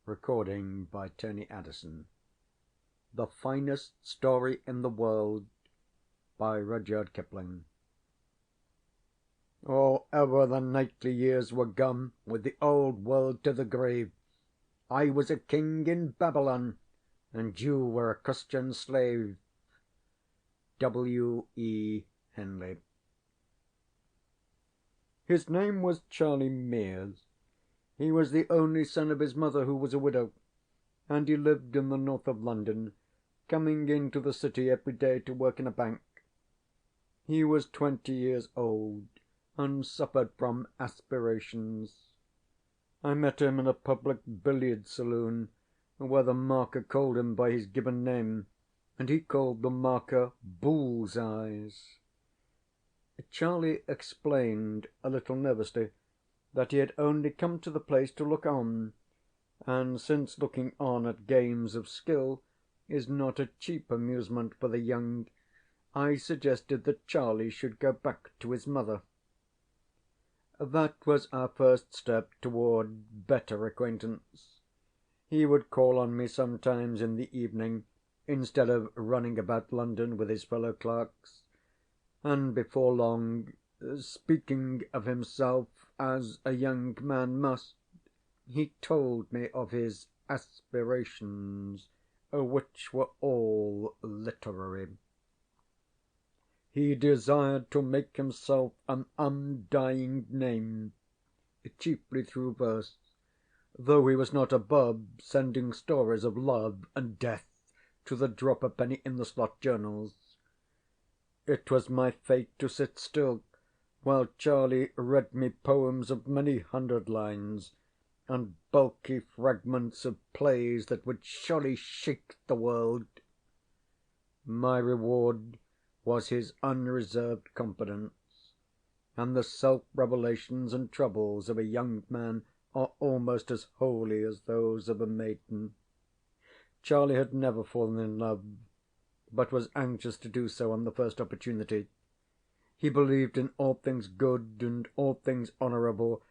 Recording by Tony Addison. The Finest Story in the World by Rudyard Kipling. Oh, ever the knightly years were gone with the old world to the grave. I was a king in Babylon, and you were a Christian slave. W. E. Henley. His name was Charlie Mears. He was the only son of his mother, who was a widow, and he lived in the north of London, coming into the city every day to work in a bank. He was 20 years old, and suffered from aspirations. I met him in a public billiard saloon, where the marker called him by his given name, and he called the marker Bull's Eyes. Charlie explained, a little nervously, that he had only come to the place to look on, and since looking on at games of skill is not a cheap amusement for the young, I suggested that Charlie should go back to his mother. That was our first step toward better acquaintance. He would call on me sometimes in the evening, instead of running about London with his fellow clerks, and before long, speaking of himself as a young man must, he told me of his aspirations, which were all literary. He desired to make himself an undying name, chiefly through verse, though he was not above sending stories of love and death to the drop-a-penny in the slot journals. It was my fate to sit still while Charlie read me poems of many hundred lines, and bulky fragments of plays that would surely shake the world. My reward was his unreserved confidence, and the self-revelations and troubles of a young man are almost as holy as those of a maiden. Charlie had never fallen in love, but was anxious to do so on the first opportunity. He believed in all things good and all things honourable,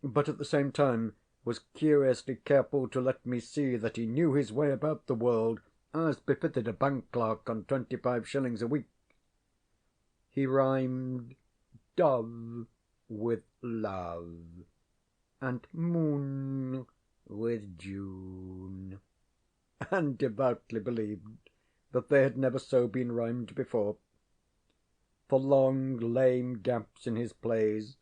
but at the same time was curiously careful to let me see that he knew his way about the world, as befitted a bank clerk on 25 shillings a week. He rhymed dove with love, and moon with June, and devoutly believed that they had never so been rhymed before. The long, lame gaps in his plays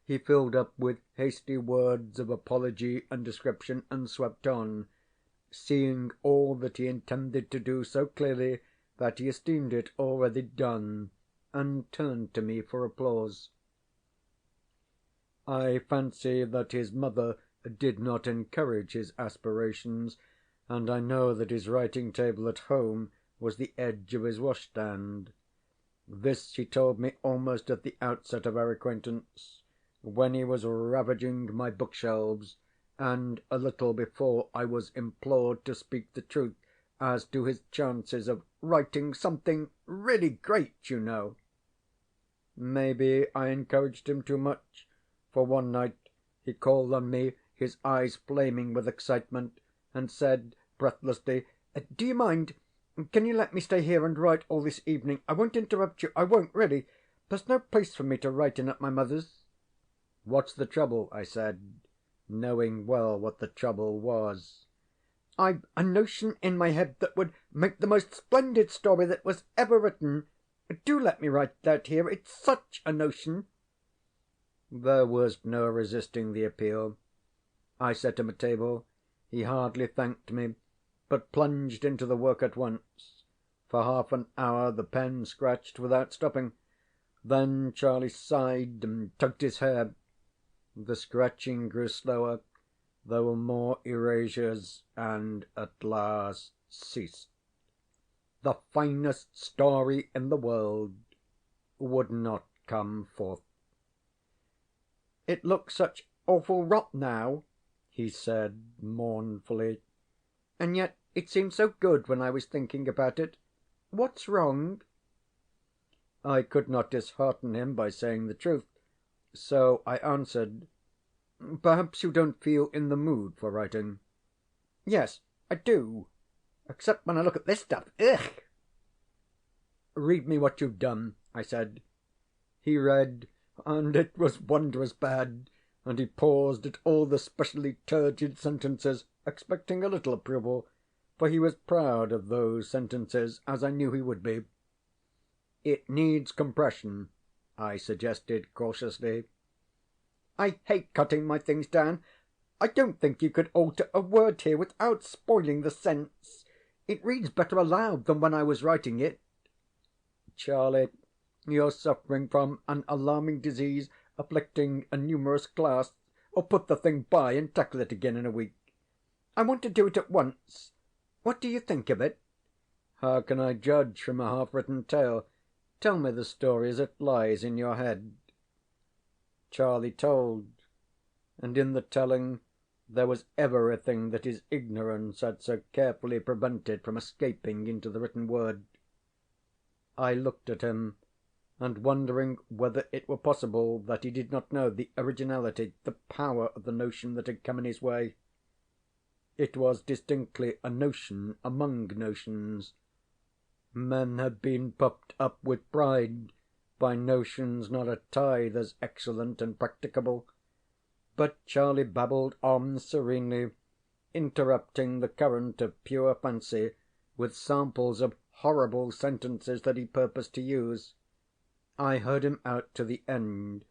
he filled up with hasty words of apology and description, and swept on, seeing all that he intended to do so clearly that he esteemed it already done, and turned to me for applause. I fancy that his mother did not encourage his aspirations, and I know that his writing table at home was the edge of his washstand. This he told me almost at the outset of our acquaintance, when he was ravaging my bookshelves, and a little before I was implored to speak the truth as to his chances of writing something really great, you know. Maybe I encouraged him too much, for one night he called on me, his eyes flaming with excitement, and said breathlessly, "Do you mind? Can you let me stay here and write all this evening? I won't interrupt you, I won't, really. There's no place for me to write in at my mother's." "What's the trouble?" I said, knowing well what the trouble was. "I've a notion in my head that would make the most splendid story that was ever written. Do let me write it out here. It's such a notion." There was no resisting the appeal. I set him a table. He hardly thanked me, but plunged into the work at once. For half an hour the pen scratched without stopping. Then Charlie sighed and tugged his hair. The scratching grew slower. There were more erasures, and at last ceased. The finest story in the world would not come forth. "It looks such awful rot now," he said mournfully, "and yet it seemed so good when I was thinking about it. What's wrong?" I could not dishearten him by saying the truth, so I answered, "Perhaps you don't feel in the mood for writing." Yes, I do. Except when I look at this stuff. Ugh! Read me what you've done, I said. He read, and it was wondrous bad, and he paused at all the specially turgid sentences, expecting a little approval, for he was proud of those sentences, as I knew he would be. It needs compression, I suggested cautiously. I hate cutting my things down. I don't think you could alter a word here without spoiling the sense. It reads better aloud than when I was writing it. Charlie, you're suffering from an alarming disease afflicting a numerous class, or put the thing by and tackle it again in a week. I want to do it at once. What do you think of it? How can I judge from a half-written tale? Tell me the story as it lies in your head. Charlie told, and in the telling there was everything that his ignorance had so carefully prevented from escaping into the written word. I looked at him, and wondering whether it were possible that he did not know the originality, the power of the notion that had come in his way. It was distinctly a notion among notions. Men had been puffed up with pride by notions not a tithe as excellent and practicable. But Charlie babbled on serenely, interrupting the current of pure fancy with samples of horrible sentences that he purposed to use. I heard him out to the end.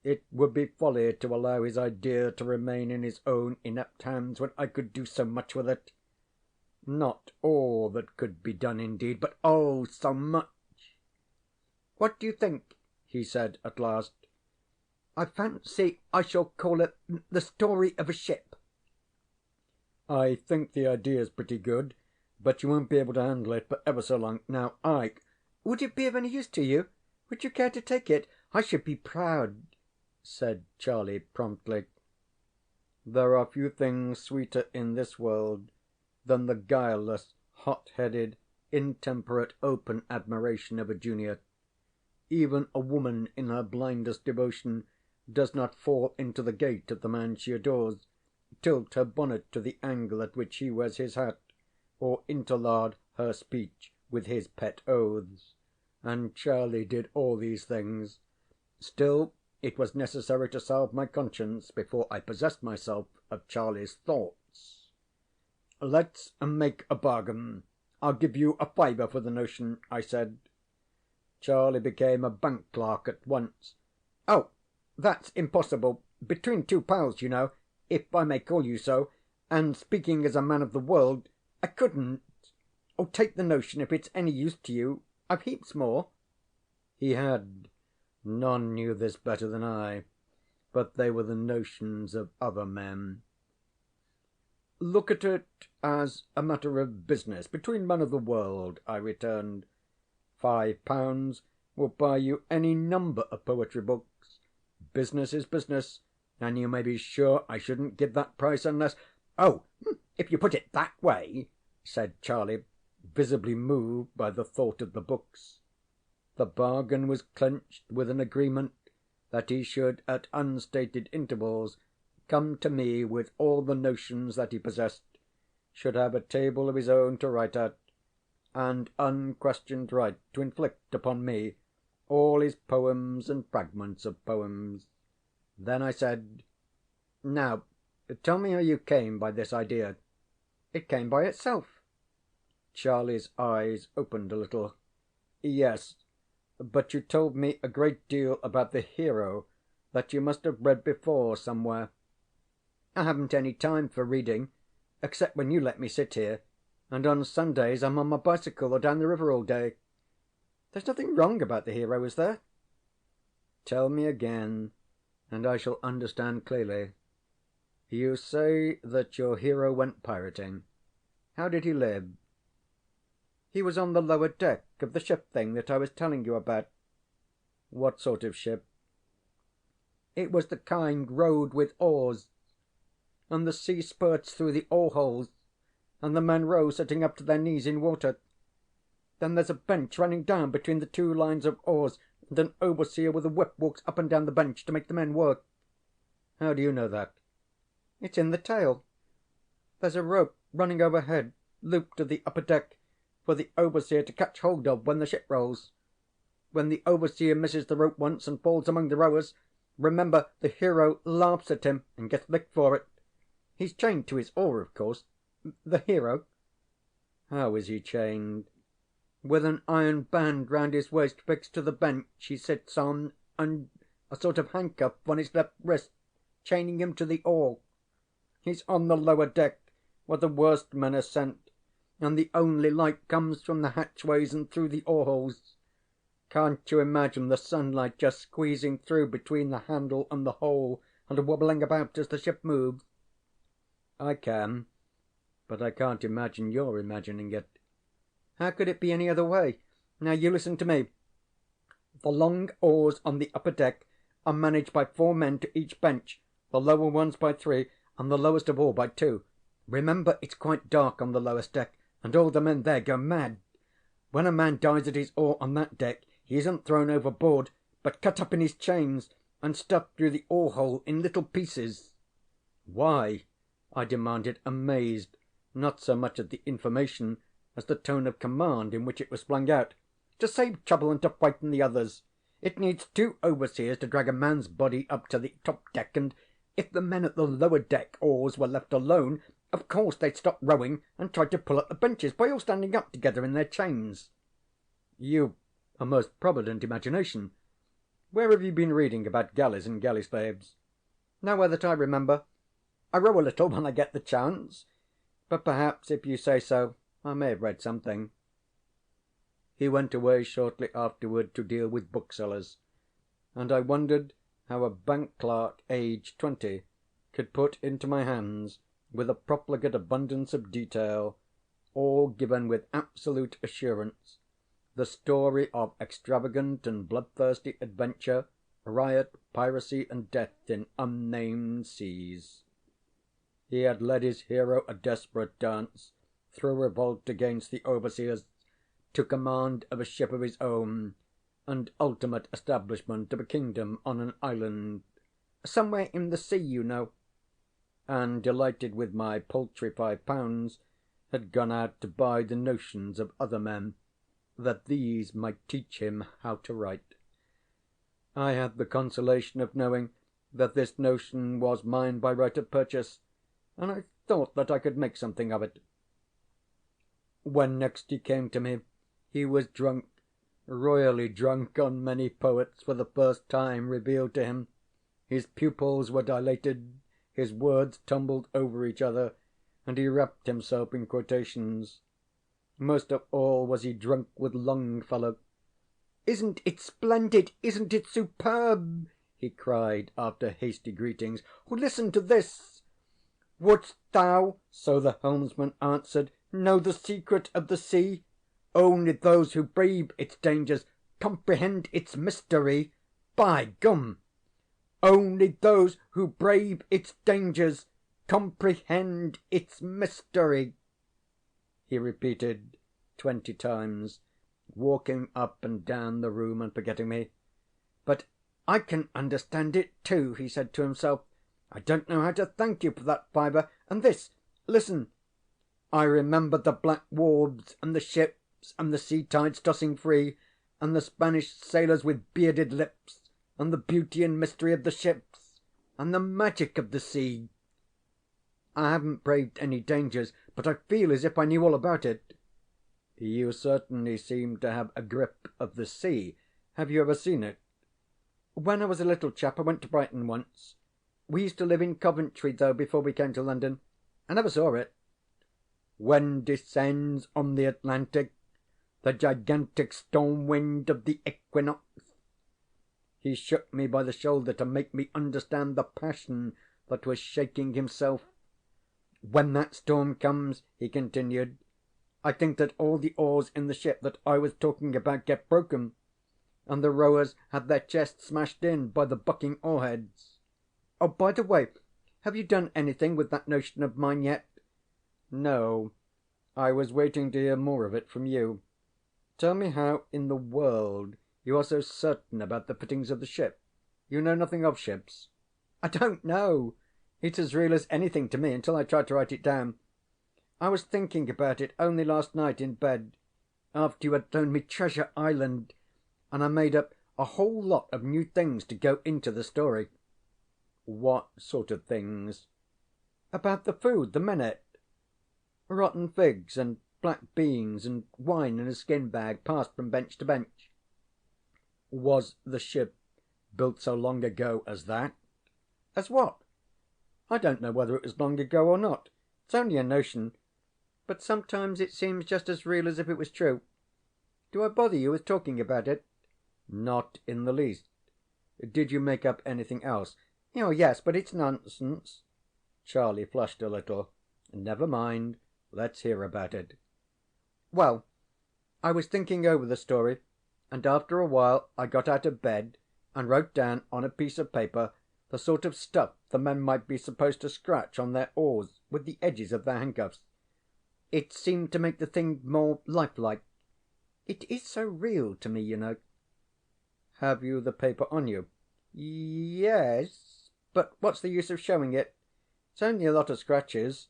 It would be folly to allow his idea to remain in his own inept hands when I could do so much with it. Not all that could be done, indeed, but oh, so much. What do you think? He said at last. I fancy I shall call it The Story of a Ship. I think the idea's pretty good, but you won't be able to handle it for ever so long. Now, would it be of any use to you? Would you care to take it? I should be proud, said Charlie promptly. There are few things sweeter in this world than the guileless, hot-headed, intemperate, open admiration of a junior. Even a woman in her blindest devotion does not fall into the gait of the man she adores, tilt her bonnet to the angle at which he wears his hat, or interlard her speech with his pet oaths. And Charlie did all these things. Still, it was necessary to salve my conscience before I possessed myself of Charlie's thoughts. Let's make a bargain. I'll give you a fiver for the notion, I said. Charlie became a bank clerk at once. Oh, that's impossible. Between two pals, you know, if I may call you so, and speaking as a man of the world, I couldn't. Oh, take the notion if it's any use to you. I've heaps more. He had. None knew this better than I, but they were the notions of other men. Look at it as a matter of business between men of the world, I returned. £5 will buy you any number of poetry books. Business is business, and you may be sure I shouldn't give that price unless... Oh, if you put it that way, said Charlie, visibly moved by the thought of the books. The bargain was clenched with an agreement that he should at unstated intervals come to me with all the notions that he possessed, should have a table of his own to write at, and unquestioned right to inflict upon me all his poems and fragments of poems. Then I said, Now, tell me how you came by this idea. It came by itself. Charlie's eyes opened a little. Yes, but you told me a great deal about the hero that you must have read before somewhere. I haven't any time for reading, except when you let me sit here, and on Sundays I'm on my bicycle or down the river all day. There's nothing wrong about the hero, is there? Tell me again, and I shall understand clearly. You say that your hero went pirating. How did he live? He was on the lower deck of the ship thing that I was telling you about. What sort of ship? It was the kind rowed with oars, and the sea spurts through the oar holes, and the men row sitting up to their knees in water. Then there's a bench running down between the two lines of oars, and an overseer with a whip walks up and down the bench to make the men work. How do you know that? It's in the tale. There's a rope running overhead, looped to the upper deck, for the overseer to catch hold of when the ship rolls. When the overseer misses the rope once and falls among the rowers, remember the hero laughs at him and gets licked for it. He's chained to his oar, of course. The hero. How is he chained? With an iron band round his waist fixed to the bench he sits on, and a sort of handcuff on his left wrist, chaining him to the oar. He's on the lower deck, where the worst men are sent, and the only light comes from the hatchways and through the oar holes. Can't you imagine the sunlight just squeezing through between the handle and the hole, and wobbling about as the ship moves? I can, but I can't imagine your imagining it. How could it be any other way? Now you listen to me. The long oars on the upper deck are managed by 4 men to each bench, the lower ones by 3, and the lowest of all by 2. Remember, it's quite dark on the lowest deck, and all the men there go mad. When a man dies at his oar on that deck, he isn't thrown overboard, but cut up in his chains and stuffed through the oar hole in little pieces. Why? I demanded, amazed, not so much at the information as the tone of command in which it was flung out. To save trouble and to frighten the others. It needs 2 overseers to drag a man's body up to the top deck, and if the men at the lower deck oars were left alone, of course they'd stop rowing and try to pull up the benches by all standing up together in their chains. You've a most provident imagination. Where have you been reading about galleys and galley slaves? Nowhere that I remember. I row a little when I get the chance, but perhaps, if you say so, I may have read something. He went away shortly afterward to deal with booksellers, and I wondered how a bank clerk aged 20 could put into my hands, with a profligate abundance of detail, all given with absolute assurance, the story of extravagant and bloodthirsty adventure, riot, piracy, and death in unnamed seas. He had led his hero a desperate dance, through revolt against the overseers, to command of a ship of his own, and ultimate establishment of a kingdom on an island, somewhere in the sea, you know, and, delighted with my paltry £5, had gone out to buy the notions of other men, that these might teach him how to write. I had the consolation of knowing that this notion was mine by right of purchase, and I thought that I could make something of it. When next he came to me, he was drunk, royally drunk on many poets for the first time revealed to him. His pupils were dilated, his words tumbled over each other, and he wrapped himself in quotations. Most of all was he drunk with Longfellow. "Isn't it splendid? Isn't it superb?" he cried after hasty greetings. "Listen to this. Wouldst thou," so the helmsman answered, "know the secret of the sea? Only those who brave its dangers comprehend its mystery. By gum! Only those who brave its dangers comprehend its mystery," he repeated 20 times, walking up and down the room and forgetting me. "But I can understand it too," he said to himself. "I don't know how to thank you for that £5. And this, listen. I remember the black wharves, and the ships, and the sea tides tossing free, and the Spanish sailors with bearded lips, and the beauty and mystery of the ships, and the magic of the sea. I haven't braved any dangers, but I feel as if I knew all about it." "You certainly seem to have a grip of the sea. Have you ever seen it?" "When I was a little chap I went to Brighton once. We used to live in Coventry, though, before we came to London. I never saw it." "When descends on the Atlantic the gigantic storm wind of the equinox?" He shook me by the shoulder to make me understand the passion that was shaking himself. "When that storm comes," he continued, "I think that all the oars in the ship that I was talking about get broken, and the rowers have their chests smashed in by the bucking oar heads. Oh, by the way, have you done anything with that notion of mine yet?" "No. I was waiting to hear more of it from you. Tell me how in the world you are so certain about the fittings of the ship. You know nothing of ships." "I don't know. It's as real as anything to me until I try to write it down. I was thinking about it only last night in bed, after you had loaned me Treasure Island, and I made up a whole lot of new things to go into the story. What sort of things? About the food, the minute. Rotten figs and black beans and wine in a skin bag passed from bench to bench. Was the ship built so long ago as that? As what? I don't know whether it was long ago or not. It's only a notion, but sometimes it seems just as real as if it was true. Do I bother you with talking about it? Not in the least. Did you make up anything else? Oh, yes, but it's nonsense. Charlie flushed a little. Never mind. Let's hear about it. Well, I was thinking over the story, and after a while I got out of bed and wrote down on a piece of paper the sort of stuff the men might be supposed to scratch on their oars with the edges of their handcuffs. It seemed to make the thing more lifelike. It is so real to me, you know. Have you the paper on you? Yes, but what's the use of showing it? It's only a lot of scratches.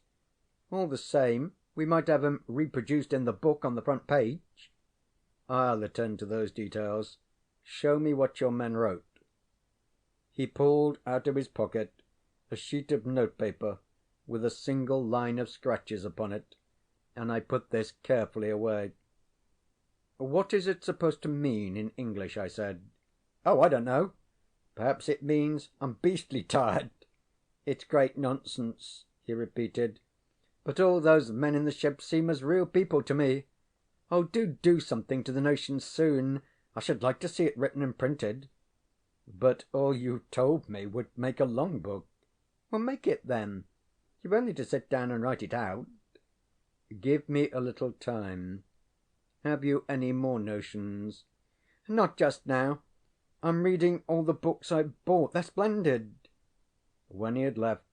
All the same, we might have 'em reproduced in the book on the front page. I'll attend to those details. Show me what your men wrote. He pulled out of his pocket a sheet of notepaper with a single line of scratches upon it, and I put this carefully away. What is it supposed to mean in English? I said. Oh, I don't know. Perhaps it means I'm beastly tired. It's great nonsense, he repeated. But all those men in the ship seem as real people to me. Oh, do something to the notion soon. I should like to see it written and printed. But all you told me would make a long book. Well, make it then. You've only to sit down and write it out. Give me a little time. Have you any more notions? Not just now. I'm reading all the books I bought. They're splendid. When he had left,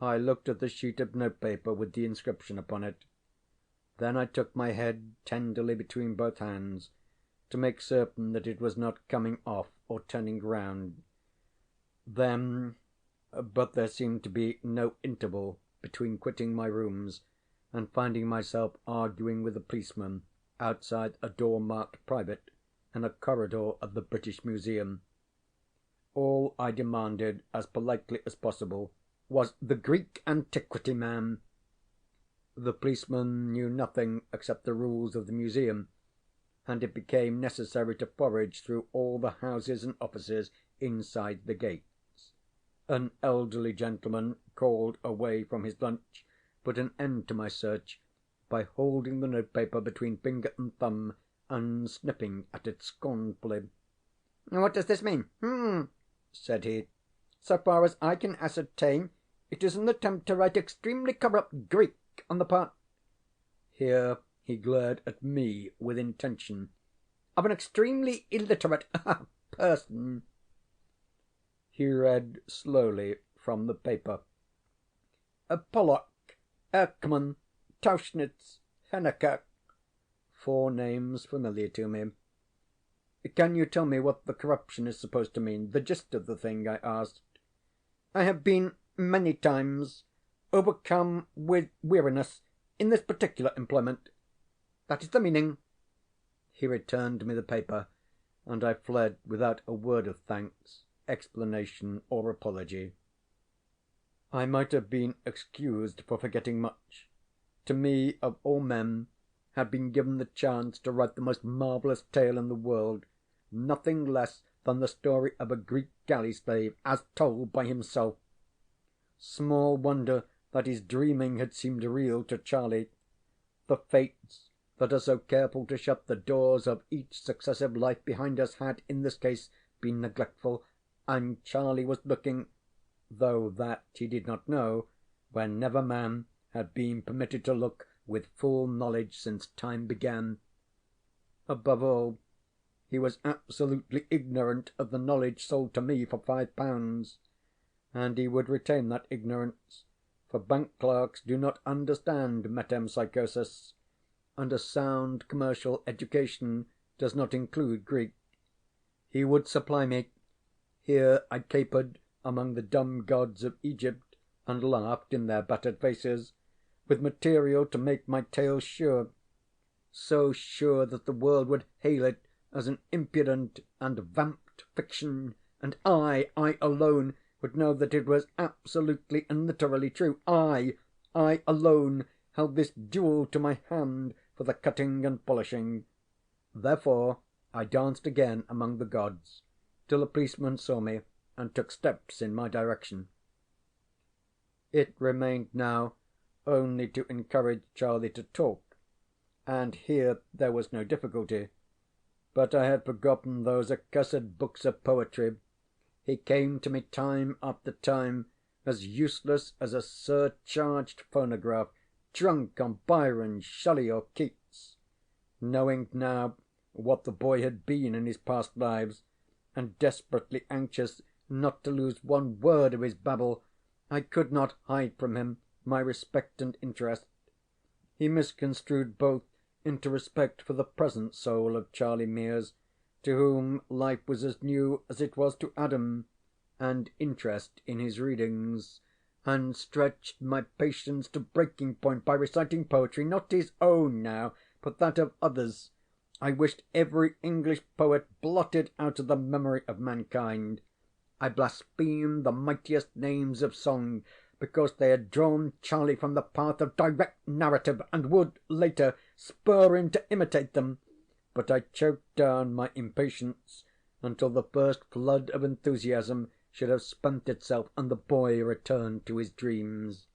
I looked at the sheet of notepaper with the inscription upon it. Then I took my head tenderly between both hands to make certain that it was not coming off or turning round. Then, but there seemed to be no interval between quitting my rooms and finding myself arguing with a policeman outside a door marked private in a corridor of the British Museum. All I demanded as politely as possible was the Greek antiquity man. The policeman knew nothing except the rules of the museum, and it became necessary to forage through all the houses and offices inside the gates. An elderly gentleman, called away from his lunch, put an end to my search by holding the notepaper between finger and thumb and sniffing at it scornfully. What does this mean? Said he. So far as I can ascertain, it is an attempt to write extremely corrupt Greek on the part here he glared at me with intention of an extremely illiterate person. He read slowly from the paper. Pollock, Erckman, Tauchnitz, Hennecker. 4 names familiar to me. Can you tell me what the corruption is supposed to mean? The gist of the thing, I asked. I have been many times overcome with weariness in this particular employment. That is the meaning. He returned me the paper, and I fled without a word of thanks, explanation, or apology. I might have been excused for forgetting much. To me, of all men, had been given the chance to write the most marvellous tale in the world, nothing less than the story of a Greek galley slave, as told by himself. Small wonder that his dreaming had seemed real to Charlie. The fates that are so careful to shut the doors of each successive life behind us had, in this case, been neglectful, and Charlie was looking, though that he did not know, where never man had been permitted to look with full knowledge since time began. Above all, he was absolutely ignorant of the knowledge sold to me for £5, and he would retain that ignorance, for bank clerks do not understand metempsychosis, and a sound commercial education does not include Greek. He would supply me. Here I capered among the dumb gods of Egypt and laughed in their battered faces, with material to make my tale sure, so sure that the world would hail it as an impudent and vamped fiction, and I alone, would know that it was absolutely and literally true. I alone held this jewel to my hand for the cutting and polishing. Therefore I danced again among the gods, till a policeman saw me and took steps in my direction. It remained now only to encourage Charlie to talk, and here there was no difficulty. But I had forgotten those accursed books of poetry. He came to me time after time, as useless as a surcharged phonograph, drunk on Byron, Shelley, or Keats. Knowing now what the boy had been in his past lives, and desperately anxious not to lose one word of his babble, I could not hide from him my respect and interest. He misconstrued both into respect for the present soul of Charlie Mears, to whom life was as new as it was to Adam, and interest in his readings, and stretched my patience to breaking point by reciting poetry, not his own now, but that of others. I wished every English poet blotted out of the memory of mankind. I blasphemed the mightiest names of song, because they had drawn Charlie from the path of direct narrative, and would, later, spur him to imitate them. But I choked down my impatience until the first flood of enthusiasm should have spent itself, and the boy returned to his dreams.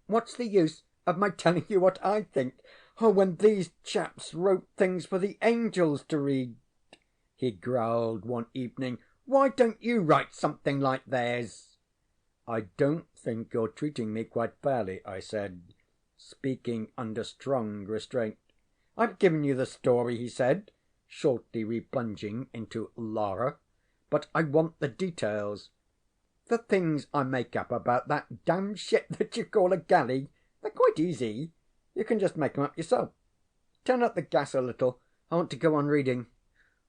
"What's the use of my telling you what I think, when these chaps wrote things for the angels to read?" he growled one evening. "Why don't you write something like theirs?" "I don't think you're treating me quite fairly," I said, speaking under strong restraint. "I've given you the story," he said, shortly replunging into Lara, "but I want the details. The things I make up about that damned ship that you call a galley, they're quite easy. You can just make 'em up yourself. Turn up the gas a little. I want to go on reading."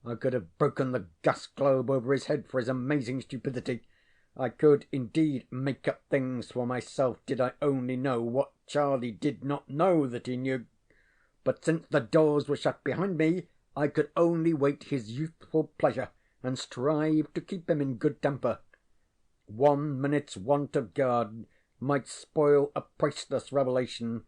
I could have broken the gas globe over his head for his amazing stupidity. I could indeed make up things for myself did I only know what Charlie did not know that he knew. But since the doors were shut behind me, I could only wait his youthful pleasure, and strive to keep him in good temper. 1 minute's want of guard might spoil a priceless revelation.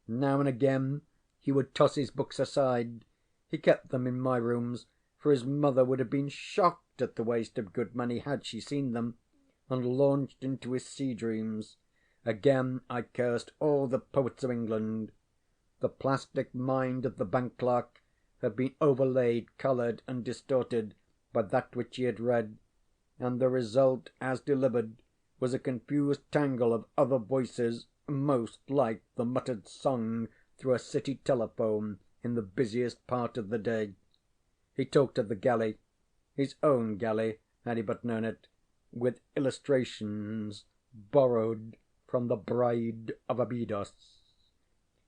Now and again he would toss his books aside. He kept them in my rooms, for his mother would have been shocked at the waste of good money had she seen them, and launched into his sea dreams. Again I cursed all the poets of England. The plastic mind of the bank clerk had been overlaid, coloured, and distorted by that which he had read, and the result, as delivered, was a confused tangle of other voices, most like the muttered song through a city telephone in the busiest part of the day. He talked of the galley, his own galley, had he but known it, with illustrations borrowed from the Bride of Abydos.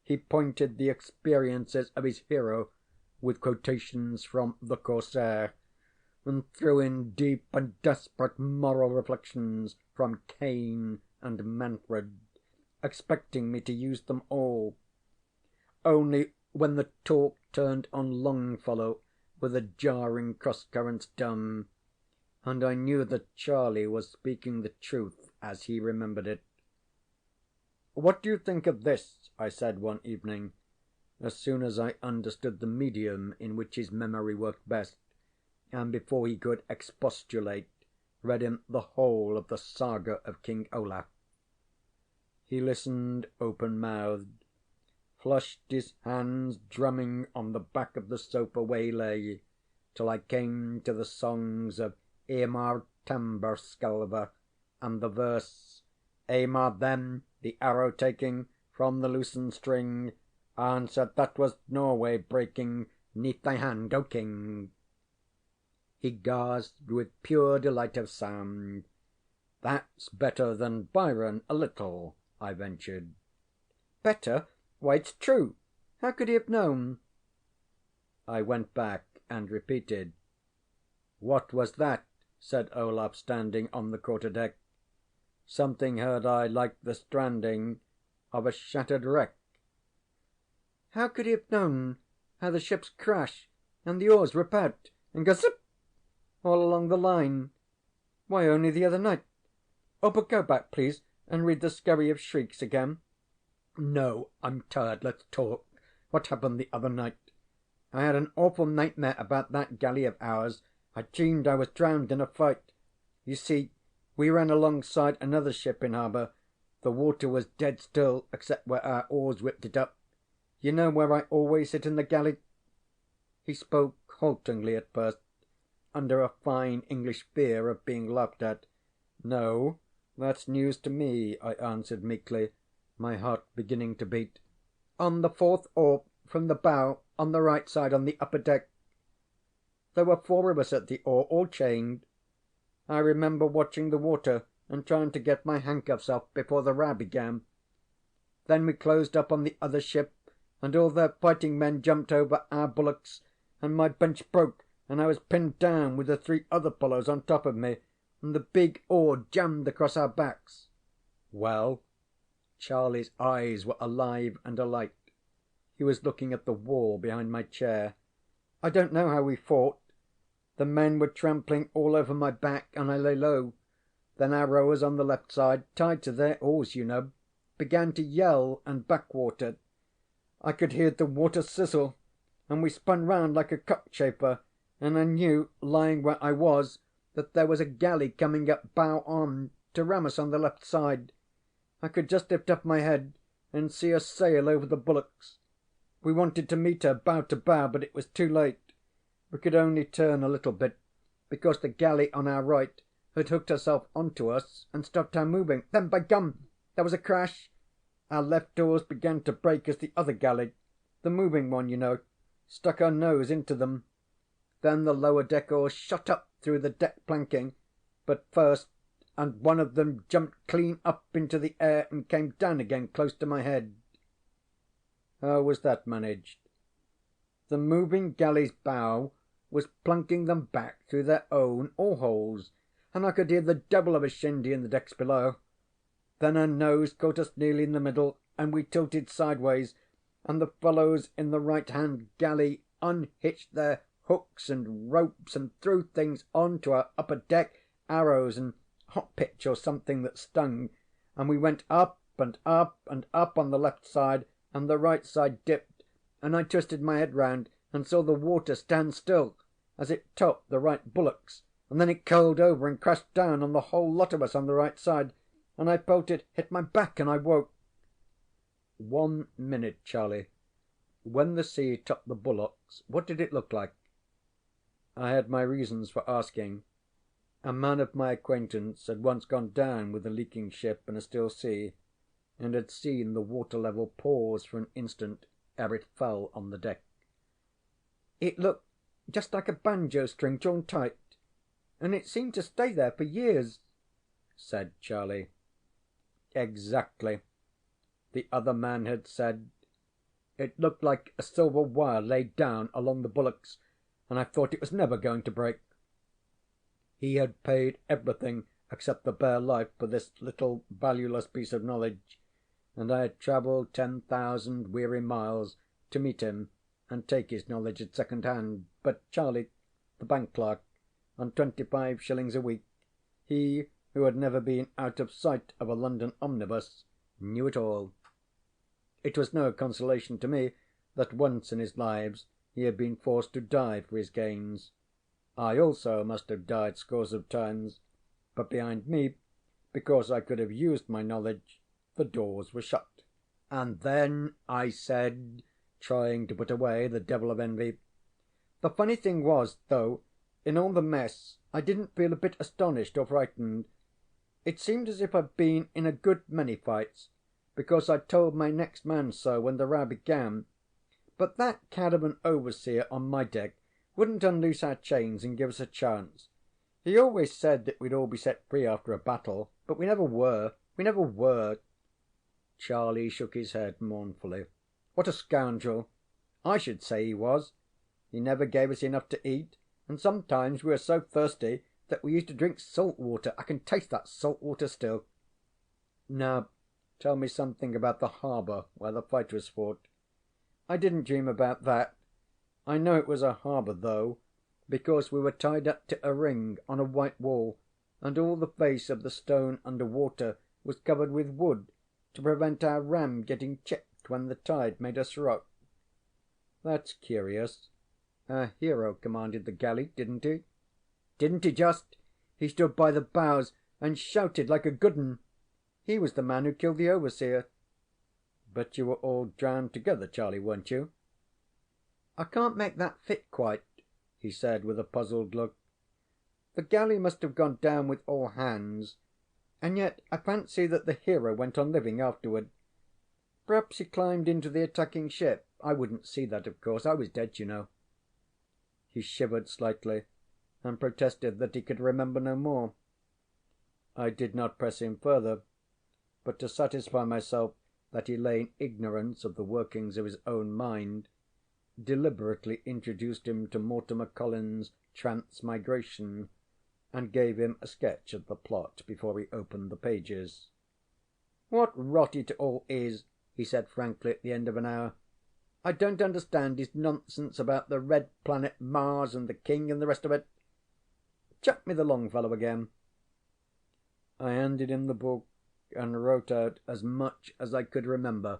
He pointed the experiences of his hero with quotations from the Corsair, and threw in deep and desperate moral reflections from Cain and Manfred, expecting me to use them all. Only when the talk turned on Longfellow were the jarring cross-currents dumb, and I knew that Charlie was speaking the truth as he remembered it. "What do you think of this?" I said one evening, as soon as I understood the medium in which his memory worked best, and before he could expostulate, read him the whole of the saga of King Olaf. He listened open-mouthed, flushed his hands drumming on the back of the sofa where he lay, till I came to the songs of Eymar Tamberskelver, and the verse: Eymar then, the arrow taking from the loosened string, answered that was Norway breaking 'neath thy hand, O king. He gasped with pure delight of sound. "That's better than Byron, a little," I ventured. "Better? Why, it's true. How could he have known?" I went back and repeated. "What was that?" said Olaf, standing on the quarter deck. "Something heard I like the stranding. of a shattered wreck. How could he have known how the ships crash, and the oars rip out, and go zip all along the line? Why, only the other night. Oh, but go back, please, and read the Scurry of Shrieks again. No, I'm tired. Let's talk. What happened the other night? I had an awful nightmare about that galley of ours. I dreamed I was drowned in a fight. You see, we ran alongside another ship in harbour. The water was dead still, except where our oars whipped it up. You know where I always sit in the galley? He spoke haltingly at first, under a fine English fear of being laughed at. No, that's news to me, I answered meekly, my heart beginning to beat. On the fourth oar, from the bow, on the right side, on the upper deck. There were 4 of us at the oar, all chained. I remember watching the water and trying to get my handcuffs off before the row began. Then we closed up on the other ship, and all their fighting men jumped over our bulwarks, and my bench broke, and I was pinned down with the 3 other fellows on top of me, and the big oar jammed across our backs. Well? Charlie's eyes were alive and alight. He was looking at the wall behind my chair. I don't know how we fought. The men were trampling all over my back, and I lay low. Then our rowers on the left side, tied to their oars, you know, began to yell and backwater. I could hear the water sizzle, and we spun round like a cockchafer, and I knew, lying where I was, that there was a galley coming up bow on to ram us on the left side. I could just lift up my head and see her sail over the bulwarks. We wanted to meet her bow to bow, but it was too late. We could only turn a little bit, because the galley on our right had hooked herself onto us and stopped our moving. Then, by gum, there was a crash. Our left oars began to break as the other galley, the moving one, you know, stuck her nose into them. Then the lower deck oars shot up through the deck planking, but first, and one of them jumped clean up into the air and came down again close to my head. How was that managed? The moving galley's bow was plunking them back through their own oar holes, and I could hear the devil of a shindy in the decks below. Then her nose caught us nearly in the middle, and we tilted sideways, and the fellows in the right-hand galley unhitched their hooks and ropes and threw things on to our upper deck, arrows and hot pitch or something that stung, and we went up and up and up on the left side, and the right side dipped, and I twisted my head round and saw the water stand still as it topped the right bulwarks, and then it curled over and crashed down on the whole lot of us on the right side, and I felt it hit my back, and I woke. 1 minute, Charlie. When the sea topped the bulwarks, what did it look like? I had my reasons for asking. A man of my acquaintance had once gone down with a leaking ship in a still sea, and had seen the water level pause for an instant ere it fell on the deck. It looked just like a banjo string drawn tight, and it seemed to stay there for years, said Charlie. Exactly, the other man had said. It looked like a silver wire laid down along the bulwarks, and I thought it was never going to break. He had paid everything except the bare life for this little valueless piece of knowledge, and I had travelled 10,000 weary miles to meet him and take his knowledge at second hand. But Charlie, the bank clerk, on 25 shillings a week, he who had never been out of sight of a London omnibus, knew it all. It was no consolation to me that once in his lives he had been forced to die for his gains. I also must have died scores of times, but behind me, because I could have used my knowledge, the doors were shut. And then I said, trying to put away the devil of envy, the funny thing was, though, in all the mess I didn't feel a bit astonished or frightened. It seemed as if I'd been in a good many fights, because I told my next man so when the row began. But that cad of an overseer on my deck wouldn't unloose our chains and give us a chance. He always said that we'd all be set free after a battle, but we never were. We never were. Charlie shook his head mournfully. What a scoundrel! I should say he was. He never gave us enough to eat, and sometimes we were so thirsty that we used to drink salt water. I can taste that salt water still. Now, Tell me something about the harbour where the fight was fought. I didn't dream about that. I know it was a harbour, though, because we were tied up to a ring on a white wall, and all the face of the stone under water was covered with wood to prevent our ram getting chipped when the tide made us rock. That's curious. Our hero commanded the galley, didn't he? Didn't he just? He stood by the bows and shouted like a good un. He was the man who killed the overseer. But you were all drowned together, Charlie, weren't you? I can't make that fit quite, he said with a puzzled look. The galley must have gone down with all hands, and yet I fancy that the hero went on living afterward. Perhaps he climbed into the attacking ship. I wouldn't see that, of course. I was dead, you know. He shivered slightly, and protested that he could remember no more. I did not press him further, but to satisfy myself that he lay in ignorance of the workings of his own mind, deliberately introduced him to Mortimer Collins's Transmigration, and gave him a sketch of the plot before he opened the pages. What rot it all is, he said frankly at the end of an hour. I don't understand his nonsense about the red planet Mars and the king and the rest of it. Chuck me the Longfellow again. I handed him the book and wrote out as much as I could remember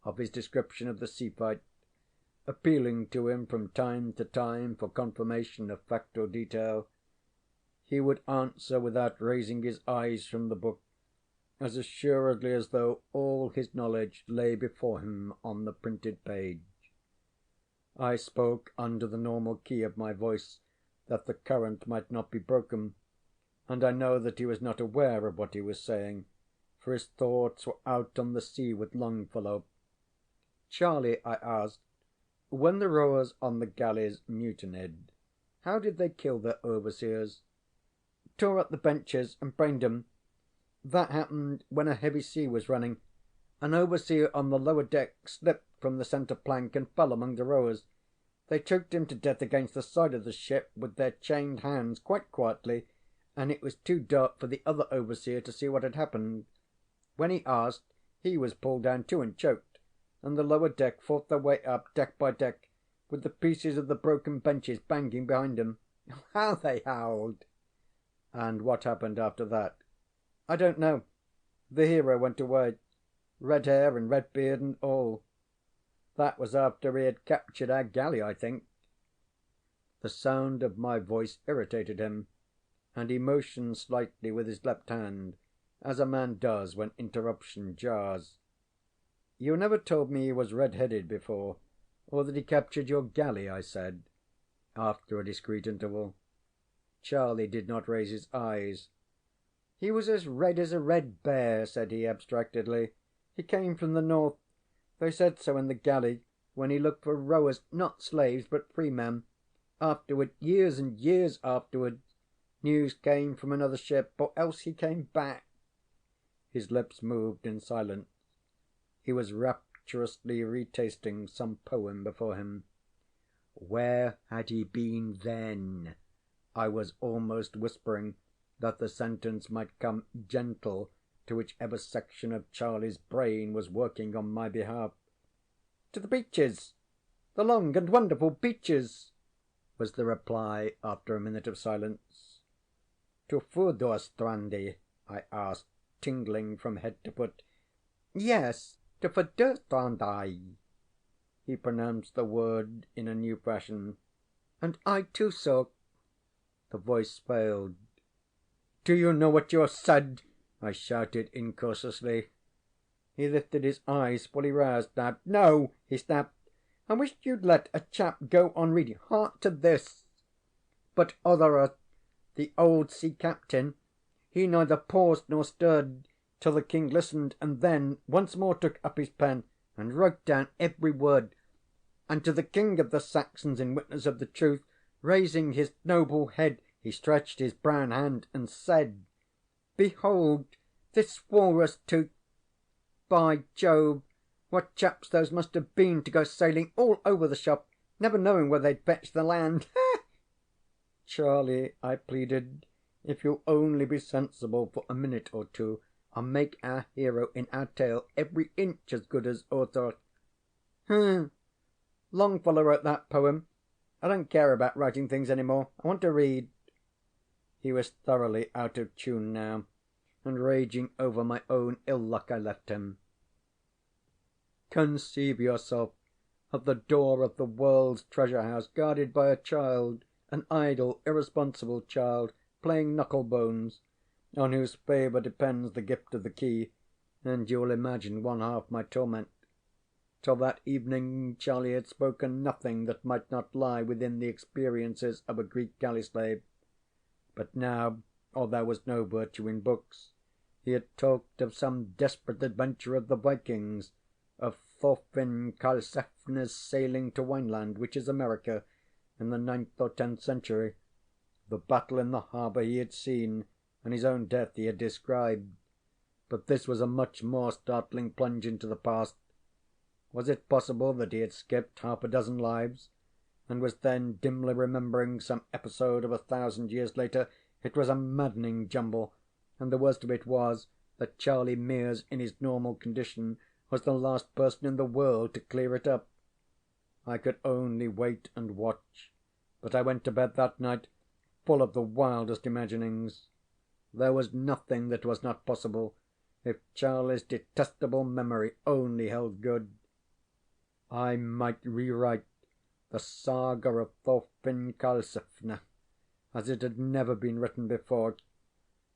of his description of the sea fight, appealing to him from time to time for confirmation of fact or detail. He would answer without raising his eyes from the book, as assuredly as though all his knowledge lay before him on the printed page. I spoke under the normal key of my voice, that the current might not be broken, and I know that he was not aware of what he was saying, for his thoughts were out on the sea with Longfellow. Charlie, I asked, when the rowers on the galleys mutinied, how did they kill their overseers? Tore up the benches and brained 'em. That happened when a heavy sea was running. An overseer on the lower deck slipped from the centre plank and fell among the rowers. They choked him to death against the side of the ship with their chained hands quite quietly, and it was too dark for the other overseer to see what had happened. When he asked, he was pulled down too and choked, and the lower deck fought their way up, deck by deck, with the pieces of the broken benches banging behind 'em. How they howled! And what happened after that? I don't know. The hero went away, red hair and red beard and all. That was after he had captured our galley, I think. The sound of my voice irritated him, and he motioned slightly with his left hand, as a man does when interruption jars. You never told me he was red-headed before, or that he captured your galley, I said, after a discreet interval. Charlie did not raise his eyes. He was as red as a red bear, said he abstractedly. He came from the north. They said so in the galley, when he looked for rowers, not slaves, but free men. Afterward, years and years afterward, news came from another ship, or else he came back. His lips moved in silence. He was rapturously retasting some poem before him. Where had he been then? I was almost whispering, that the sentence might come gentle to whichever section of Charlie's brain was working on my behalf. To the beaches, the long and wonderful beaches, was the reply after a minute of silence. To Furdurstrandi? I asked, tingling from head to foot. Yes, to Furdurstrandi. He pronounced the word in a new fashion. And I too saw. The voice failed. Do you know what you have said? I shouted incautiously. He lifted his eyes, fully roused now. No, he snapped. I wish you'd let a chap go on reading. Hark to this. But Othere, the old sea captain, he neither paused nor stirred till the king listened, and then once more took up his pen and wrote down every word. And to the king of the Saxons, in witness of the truth, raising his noble head, he stretched his brown hand and said, Behold this walrus tooth! By Jove, what chaps those must have been to go sailing all over the shop, never knowing where they'd fetch the land. Charlie, I pleaded, if you'll only be sensible for a minute or two, I'll make our hero in our tale every inch as good as author. Hm. Longfellow wrote that poem. I don't care about writing things any more. I want to read. He was thoroughly out of tune now, and raging over my own ill luck, I left him. Conceive yourself at the door of the world's treasure house, guarded by a child, an idle, irresponsible child, playing knucklebones, on whose favour depends the gift of the key, and you will imagine one half my torment. Till that evening Charlie had spoken nothing that might not lie within the experiences of a Greek galley slave. But now, or there was no virtue in books, he had talked of some desperate adventure of the Vikings, of Thorfinn Karlsefne's sailing to Wineland, which is America, in the 9th or 10th century, the battle in the harbour he had seen, and his own death he had described. But this was a much more startling plunge into the past. Was it possible that he had skipped half a dozen lives, and was then dimly remembering some episode of 1,000 years later? It was a maddening jumble, and the worst of it was that Charlie Mears, in his normal condition, was the last person in the world to clear it up. I could only wait and watch, but I went to bed that night full of the wildest imaginings. There was nothing that was not possible, if Charlie's detestable memory only held good. I might rewrite the saga of Thorfinn Karlsefne as it had never been written before,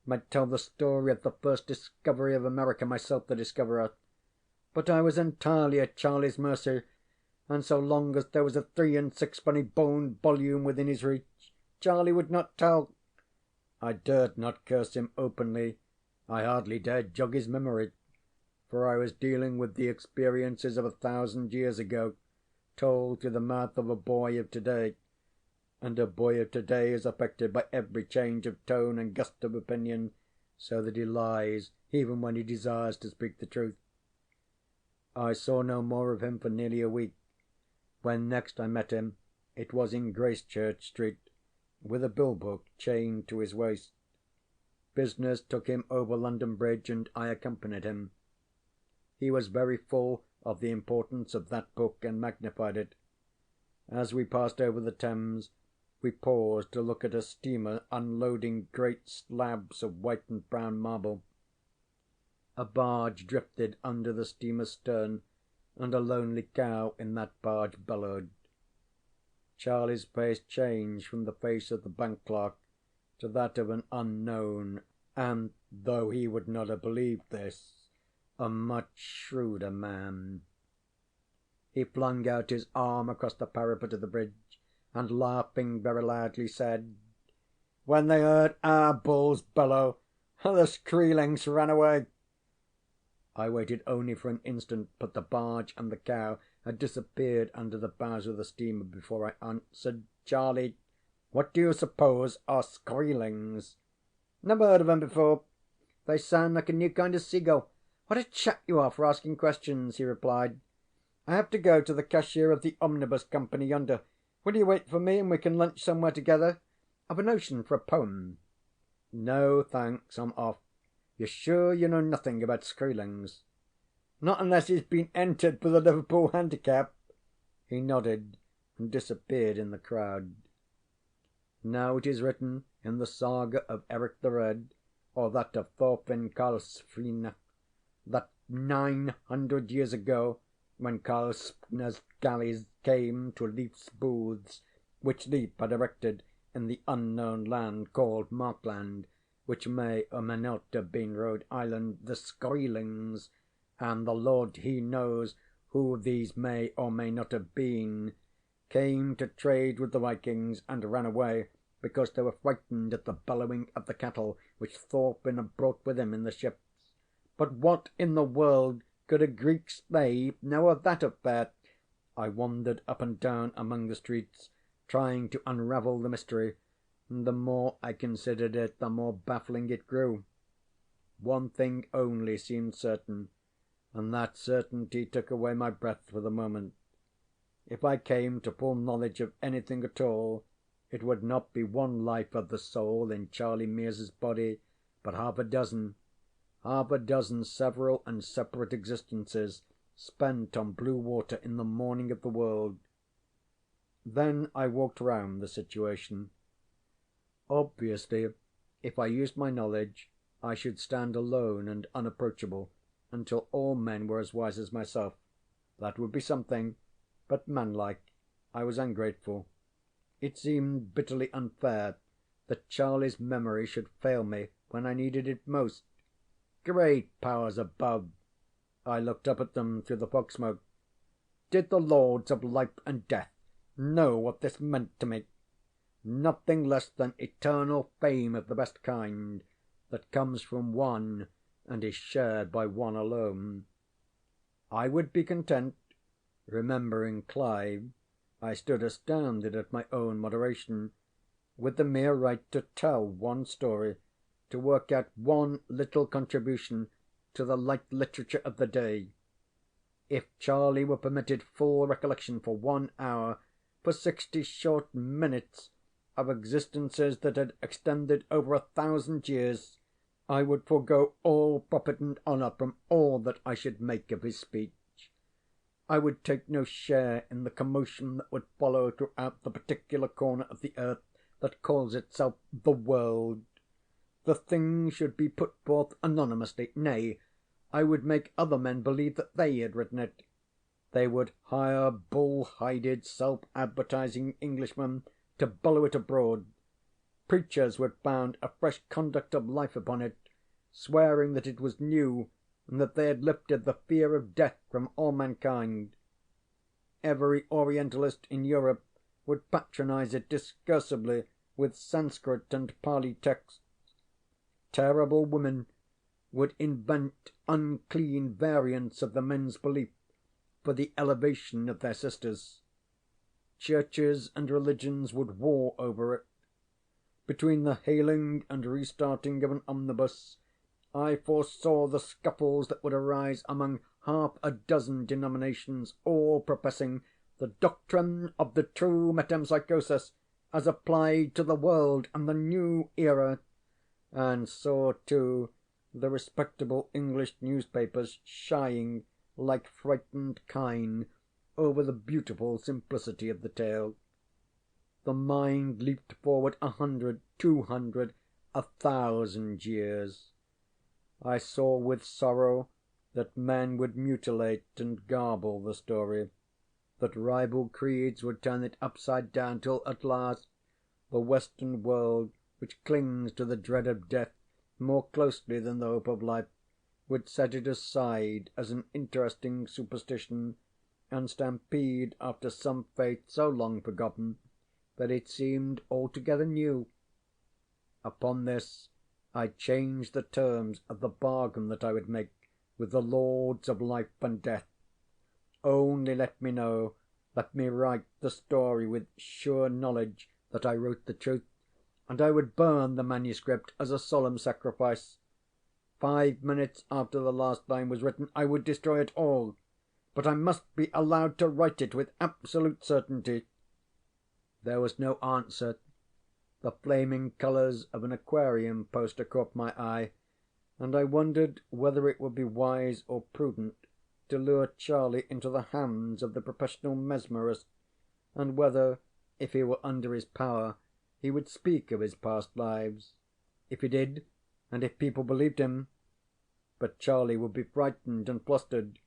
might tell the story of the first discovery of America, myself the discoverer. But I was entirely at Charlie's mercy, and so long as there was a 3 and 6penny boned volume within his reach, Charlie would not tell. I dared not curse him openly. I hardly dared jog his memory, for I was dealing with the experiences of 1,000 years ago, told through the mouth of a boy of today, and a boy of today is affected by every change of tone and gust of opinion, so that he lies even when he desires to speak the truth. I saw no more of him for nearly a week. When next I met him, it was in Gracechurch Street, with a bill book chained to his waist. Business took him over London Bridge, and I accompanied him. He was very full of the importance of that book, and magnified it. As we passed over the Thames, we paused to look at a steamer unloading great slabs of white and brown marble. A barge drifted under the steamer's stern, and a lonely cow in that barge bellowed. Charlie's face changed from the face of the bank clerk to that of an unknown, and, though he would not have believed this, a much shrewder man. He flung out his arm across the parapet of the bridge, and, laughing very loudly, said, "When they heard our bulls bellow, the Skreelings ran away." I waited only for an instant, but the barge and the cow had disappeared under the bows of the steamer before I answered. "Charlie, what do you suppose are Skreelings?" "Never heard of 'em before. They sound like a new kind of seagull. What a chap you are for asking questions," he replied. "I have to go to the cashier of the omnibus company yonder. Will you wait for me, and we can lunch somewhere together? I've a notion for a poem." "No, thanks. I'm off. You're sure you know nothing about Skreelings?" "Not unless he's been entered for the Liverpool Handicap." He nodded, and disappeared in the crowd. Now it is written in the saga of Eric the Red, or that of Thorfinn Karlsefne, that 900 years ago, when Karlsefne's galleys came to Leif's booths, which Leif had erected in the unknown land called Markland, which may or may not have been Rhode Island, the Skreelings, and the Lord he knows who these may or may not have been, came to trade with the Vikings, and ran away because they were frightened at the bellowing of the cattle which Thorfinn had brought with him in the ships. But what in the world could a Greek slave know of that affair? I wandered up and down among the streets, trying to unravel the mystery, and the more I considered it, the more baffling it grew. One thing only seemed certain, and that certainty took away my breath for the moment. If I came to full knowledge of anything at all, it would not be one life of the soul in Charlie Mears's body, but half a dozen. half a dozen several and separate existences spent on blue water in the morning of the world. Then I walked round the situation. Obviously, if I used my knowledge, I should stand alone and unapproachable until all men were as wise as myself. That would be something, but manlike. I was ungrateful. It seemed bitterly unfair that Charlie's memory should fail me when I needed it most. Great powers above! I looked up at them through the fog smoke. Did the lords of life and death know what this meant to me? Nothing less than eternal fame of the best kind, that comes from one and is shared by one alone. I would be content. Remembering Clive, I stood astounded at my own moderation, with the mere right to tell one story, to work out one little contribution to the light literature of the day. If Charlie were permitted full recollection for 1 hour, for 60 short minutes, of existences that had extended over 1,000 years, I would forego all profit and honour from all that I should make of his speech. I would take no share in the commotion that would follow throughout the particular corner of the earth that calls itself the world. The thing should be put forth anonymously. Nay, I would make other men believe that they had written it. They would hire bull-hided, self-advertising Englishmen to bellow it abroad. Preachers would found a fresh conduct of life upon it, swearing that it was new, and that they had lifted the fear of death from all mankind. Every Orientalist in Europe would patronize it discursively with Sanskrit and Pali texts. Terrible women would invent unclean variants of the men's belief for the elevation of their sisters. Churches and religions would war over it. Between the hailing and restarting of an omnibus, I foresaw the scuffles that would arise among half a dozen denominations, all professing the doctrine of the true metempsychosis as applied to the world and the new era, and saw, too, the respectable English newspapers shying, like frightened kine, over the beautiful simplicity of the tale. The mind leaped forward 100, 200, 1,000 years. I saw with sorrow that men would mutilate and garble the story, that rival creeds would turn it upside down, till at last the Western world, which clings to the dread of death more closely than the hope of life, would set it aside as an interesting superstition, and stampede after some faith so long forgotten that it seemed altogether new. Upon this I changed the terms of the bargain that I would make with the lords of life and death. Only let me know, let me write the story with sure knowledge that I wrote the truth, and I would burn the manuscript as a solemn sacrifice. 5 minutes after the last line was written I would destroy it all, but I must be allowed to write it with absolute certainty. There was no answer. The flaming colours of an aquarium poster caught my eye, and I wondered whether it would be wise or prudent to lure Charlie into the hands of the professional mesmerist, and whether, if he were under his power, he would speak of his past lives. If he did, and if people believed him. But Charlie would be frightened and flustered,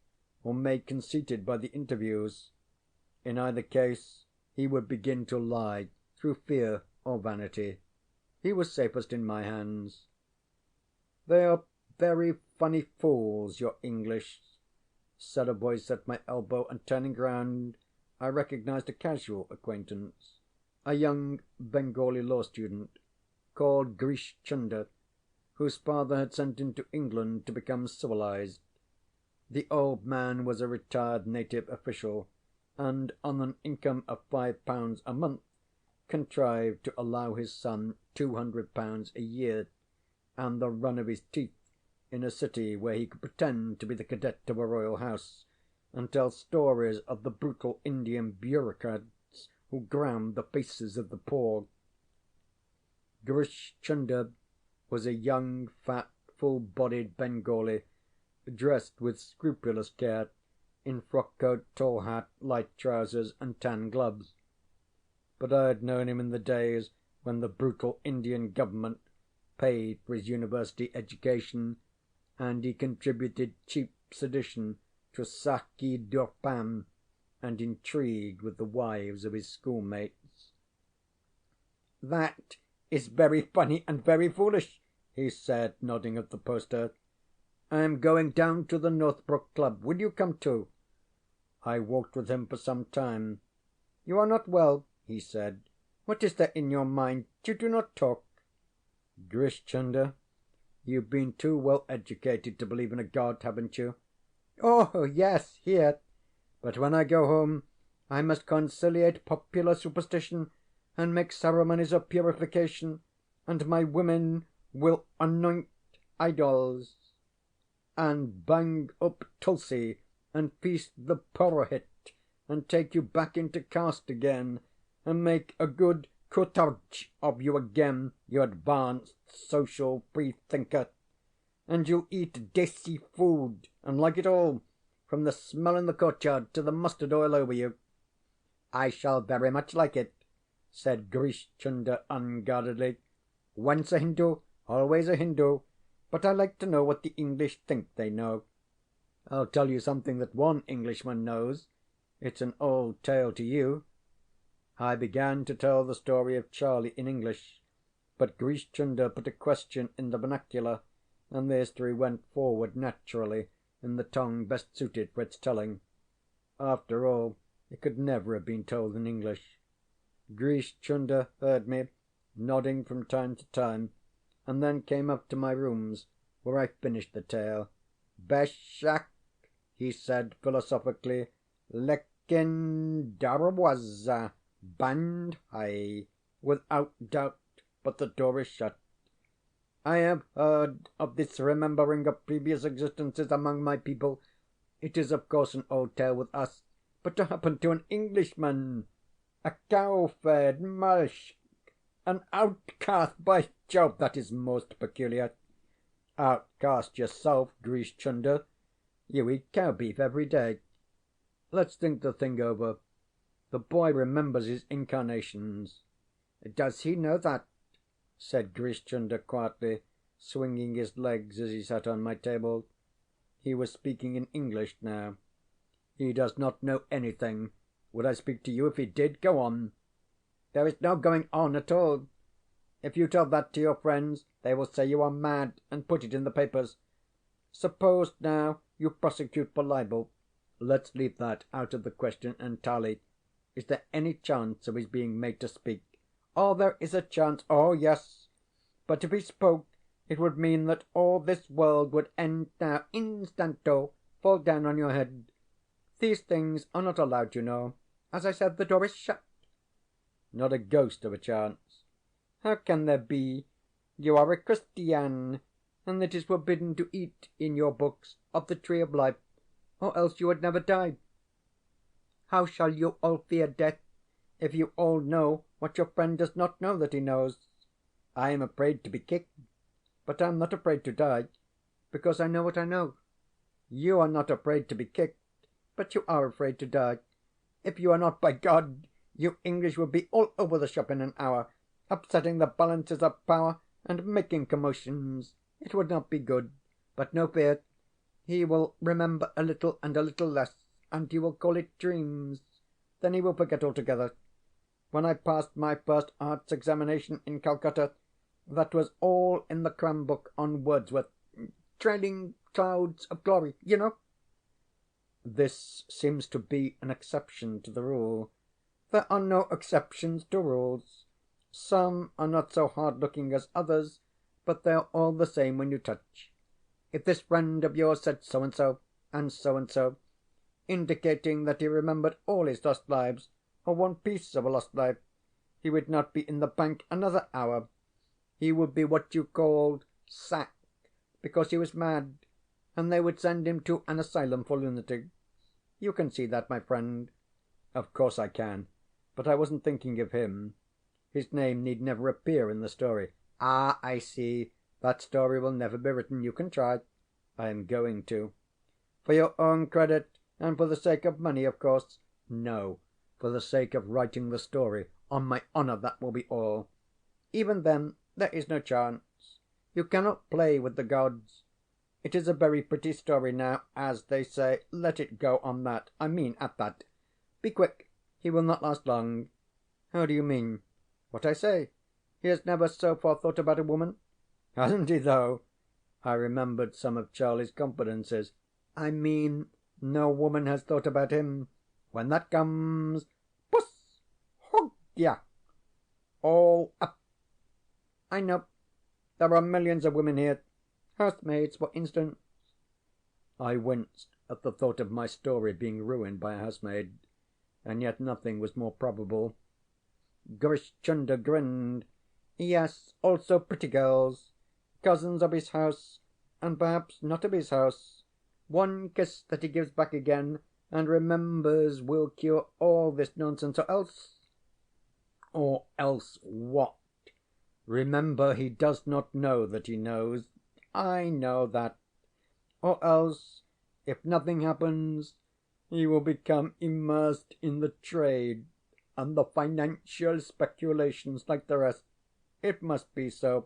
or made conceited by the interviews. In either case, he would begin to lie through fear or vanity. He was safest in my hands. "They are very funny fools, your English," said a voice at my elbow, and turning round, I recognized a casual acquaintance, a young Bengali law student, called Grish Chunder, whose father had sent him to England to become civilized. The old man was a retired native official, and on an income of £5 a month contrived to allow his son £200 a year, and the run of his teeth in a city where he could pretend to be the cadet of a royal house, and tell stories of the brutal Indian bureaucrats who ground the faces of the poor. Grish Chunder was a young, fat, full-bodied Bengali, dressed with scrupulous care, in frock-coat, tall hat, light trousers, and tan gloves. But I had known him in the days when the brutal Indian government paid for his university education, and he contributed cheap sedition to Saki Durpan, and intrigued with the wives of his schoolmates. "That is very funny and very foolish," he said, nodding at the poster. "I am going down to the Northbrook Club. Will you come too?" I walked with him for some time. "You are not well," he said. "What is there in your mind? You do not talk." "Grish Chunder, you've been too well educated to believe in a God, haven't you?" "Oh, yes, here. But when I go home I must conciliate popular superstition, and make ceremonies of purification, and my women will anoint idols, and bang up tulsi, and feast the purohit, and take you back into caste again, and make a good Kutarj of you again, you advanced social freethinker. And you'll eat desi food, and like it all, from the smell in the courtyard to the mustard oil over you." "I shall very much like it," said Grish Chunder, unguardedly. "Once a Hindu, always a Hindu. But I like to know what the English think they know." "I'll tell you something that one Englishman knows. It's an old tale to you." I began to tell the story of Charlie in English, but Grish Chunder put a question in the vernacular, and the history went forward naturally in the tongue best suited for its telling. After all, it could never have been told in English. Grish Chunder heard me, nodding from time to time, and then came up to my rooms, where I finished the tale. "Beshak," he said philosophically, "lekin darwaza band hai." Without doubt, but the door is shut. I have heard of this remembering of previous existences among my people. It is, of course, an old tale with us, but to happen to an Englishman, a cow-fed malsh, an outcast, by Jove, that is most peculiar. Outcast yourself, Grish Chunder. You eat cow beef every day. Let's think the thing over. The boy remembers his incarnations." "Does he know that?" said Grish Chunder quietly, swinging his legs as he sat on my table. He was speaking in English now. "He does not know anything. Would I speak to you if he did? Go on." "There is no going on at all. If you tell that to your friends, they will say you are mad, and put it in the papers. Suppose, now, you prosecute for libel." "Let's leave that out of the question entirely. Is there any chance of his being made to speak?" "Oh, there is a chance. Oh, yes. But if he spoke, it would mean that all this world would end now, instanto, fall down on your head. These things are not allowed, you know. As I said, the door is shut." "Not a ghost of a chance?" "How can there be? You are a Christian, and it is forbidden to eat, in your books, of the tree of life, or else you would never die. How shall you all fear death if you all know what your friend does not know that he knows? I am afraid to be kicked, but I am not afraid to die, because I know what I know. You are not afraid to be kicked, but you are afraid to die. If you are not, by God, you English would be all over the shop in an hour, upsetting the balances of power and making commotions. It would not be good. But no fear. He will remember a little and a little less, and you will call it dreams. Then he will forget altogether. When I passed my first arts examination in Calcutta, that was all in the cram book on Wordsworth. Trailing clouds of glory, you know." "This seems to be an exception to the rule." "There are no exceptions to rules. Some are not so hard looking as others, but they are all the same when you touch. If this friend of yours said so and so, indicating that he remembered all his lost lives, or one piece of a lost life, he would not be in the bank another hour. He would be what you called sacked, because he was mad, and they would send him to an asylum for lunatics. You can see that, my friend." "Of course I can, but I wasn't thinking of him. His name need never appear in the story." "Ah, I see. That story will never be written. You can try. I am going to. For your own credit, and for the sake of money, of course. No, for the sake of writing the story. On my honour, that will be all. Even then, there is no chance. You cannot play with the gods. It is a very pretty story now, as they say. Let it go on that. I mean, at that. Be quick. He will not last long. How do you mean? What I say. He has never so far thought about a woman. Hasn't he, though? I remembered some of Charlie's confidences. I mean, no woman has thought about him. When that comes, puss, yeah, all up. I know. There are millions of women here. Housemaids, for instance. I winced at the thought of my story being ruined by a housemaid, and yet nothing was more probable. Grish Chunder grinned. Yes, also pretty girls. Cousins of his house, and perhaps not of his house. One kiss that he gives back again and remembers will cure all this nonsense, or else. Or else what? Remember, he does not know that he knows. I know that. Or else, if nothing happens, he will become immersed in the trade and the financial speculations like the rest. It must be so.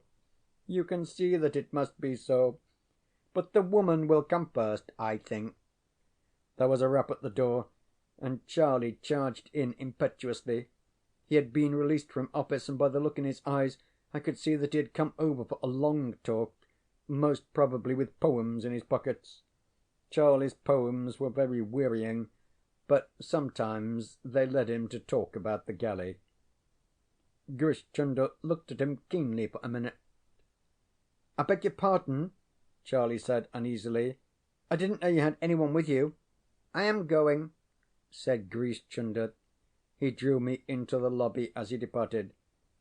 You can see that it must be so. But the woman will come first, I think. There was a rap at the door, and Charlie charged in impetuously. He had been released from office, and by the look in his eyes I could see that he had come over for a long talk, most probably with poems in his pockets. Charlie's poems were very wearying, but sometimes they led him to talk about the galley. Grish Chunder looked at him keenly for a minute. I beg your pardon, Charlie said uneasily. I didn't know you had anyone with you. I am going, said Grish Chunder. He drew me into the lobby as he departed.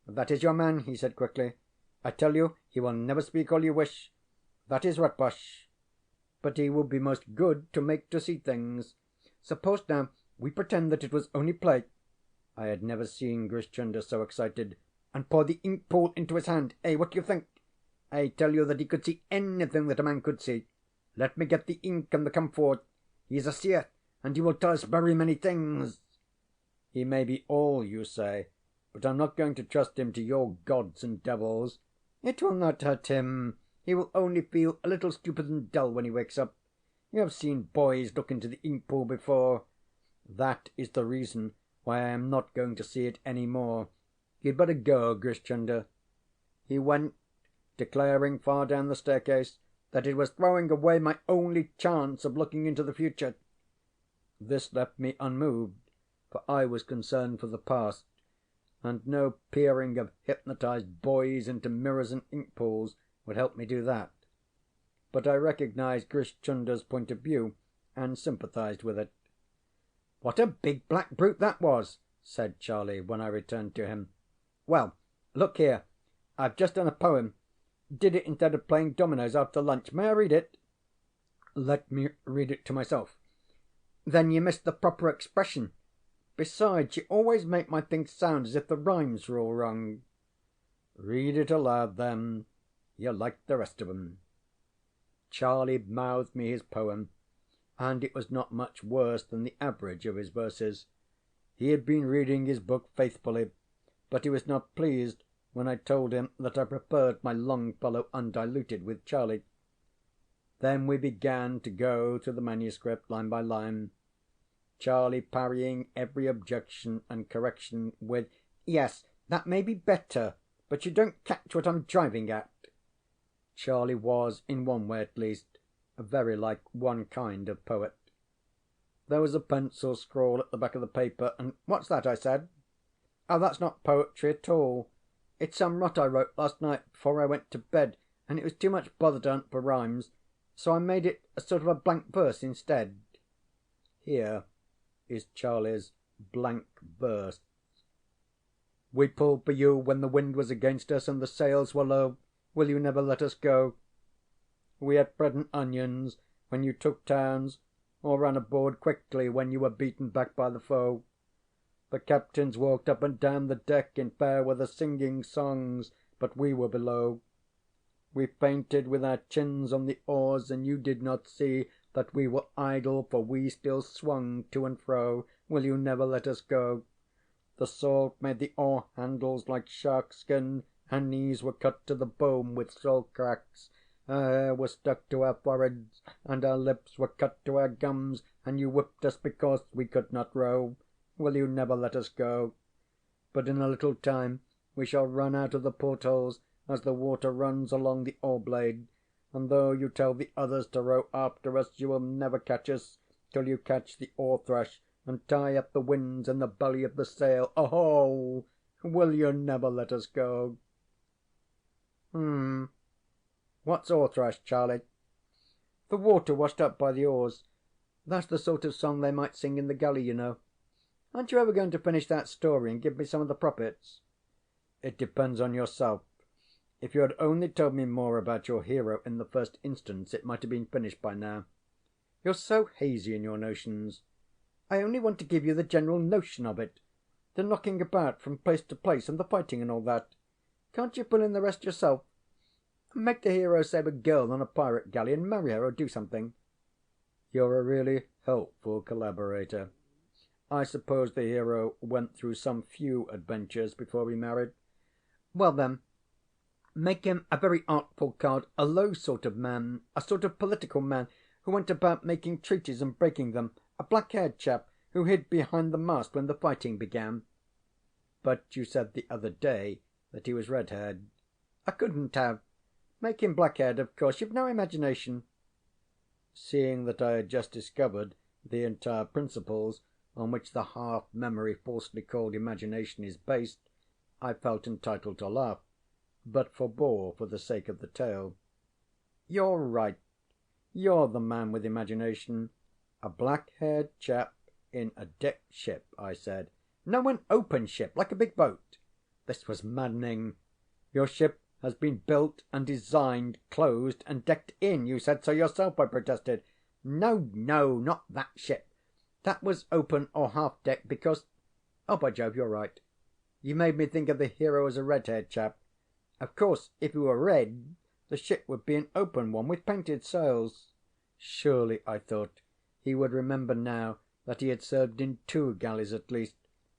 That is your man, he said quickly. I tell you, he will never speak all you wish. That is Rutbosh. But he will be most good to make to see things. Suppose now we pretend that it was only play. I had never seen Grish Chunder so excited. And pour the ink pool into his hand. Eh, what do you think? I tell you that he could see anything that a man could see. Let me get the ink and the camphor. He is a seer, and he will tell us very many things. He may be all you say, but I'm not going to trust him to your gods and devils. It will not hurt him. He will only feel a little stupid and dull when he wakes up. You have seen boys look into the ink pool before. That is the reason why I am not going to see it any more. You'd better go, Grish Chunder. He went, declaring far down the staircase that it was throwing away my only chance of looking into the future. This left me unmoved, for I was concerned for the past, and no peering of hypnotized boys into mirrors and ink pools would help me do that. But I recognized Grish Chunder's point of view, and sympathized with it. What a big black brute that was, said Charlie, when I returned to him. Well, look here. I've just done a poem. Did it instead of playing dominoes after lunch. May I read it? Let me read it to myself. Then you missed the proper expression. Besides, you always make my things sound as if the rhymes were all wrong. Read it aloud, then. You're like the rest of 'em. Charlie mouthed me his poem, and it was not much worse than the average of his verses. He had been reading his book faithfully, but he was not pleased when I told him that I preferred my Longfellow undiluted with Charlie. Then we began to go through the manuscript line by line, Charlie parrying every objection and correction with, Yes, that may be better, but you don't catch what I'm driving at. Charlie was, in one way at least, very like one kind of poet. There was a pencil scrawl at the back of the paper, and what's that? I said. Oh, that's not poetry at all. It's some rot I wrote last night before I went to bed, and it was too much bother to hunt for rhymes, so I made it a sort of a blank verse instead. Here is Charlie's blank verse. We pulled for you when the wind was against us and the sails were low. Will you never let us go? We had bread and onions when you took towns, or ran aboard quickly when you were beaten back by the foe. The captains walked up and down the deck in fair weather singing songs, but we were below. We fainted with our chins on the oars, and you did not see that we were idle, for we still swung to and fro. Will you never let us go? The salt made the oar handles like shark skin. Our knees were cut to the bone with salt cracks. Our hair was stuck to our foreheads, and our lips were cut to our gums, and you whipped us because we could not row. Will you never let us go? But in a little time we shall run out of the portholes as the water runs along the oar blade, and though you tell the others to row after us, you will never catch us till you catch the oar thresh and tie up the winds in the belly of the sail. Oh, will you never let us go? What's oar thresh, Charlie? The water washed up by the oars. That's the sort of song they might sing in the galley, you know. Aren't you ever going to finish that story and give me some of the profits? It depends on yourself. If you had only told me more about your hero in the first instance, it might have been finished by now. You're so hazy in your notions. I only want to give you the general notion of it. The knocking about from place to place, and the fighting and all that. Can't you fill in the rest yourself? Make the hero save a girl on a pirate galley and marry her, or do something. You're a really helpful collaborator. I suppose the hero went through some few adventures before he married. Well then, make him a very artful card, a low sort of man, a sort of political man who went about making treaties and breaking them, a black-haired chap who hid behind the mast when the fighting began. But you said the other day that he was red-haired. I couldn't have. Make him black-haired, of course. You've no imagination. Seeing that I had just discovered the entire principles on which the half-memory falsely called imagination is based, I felt entitled to laugh, but forbore for the sake of the tale. You're right. You're the man with imagination. A black-haired chap in a decked ship, I said. No, an open ship, like a big boat. This was maddening. Your ship has been built and designed, closed and decked in. You said so yourself, I protested. No, no, not that ship. That was open or half-decked because... Oh, by Jove, you're right. You made me think of the hero as a red-haired chap. Of course, if he were red, the ship would be an open one with painted sails. Surely, I thought, he would remember now that he had served in 2 galleys at least,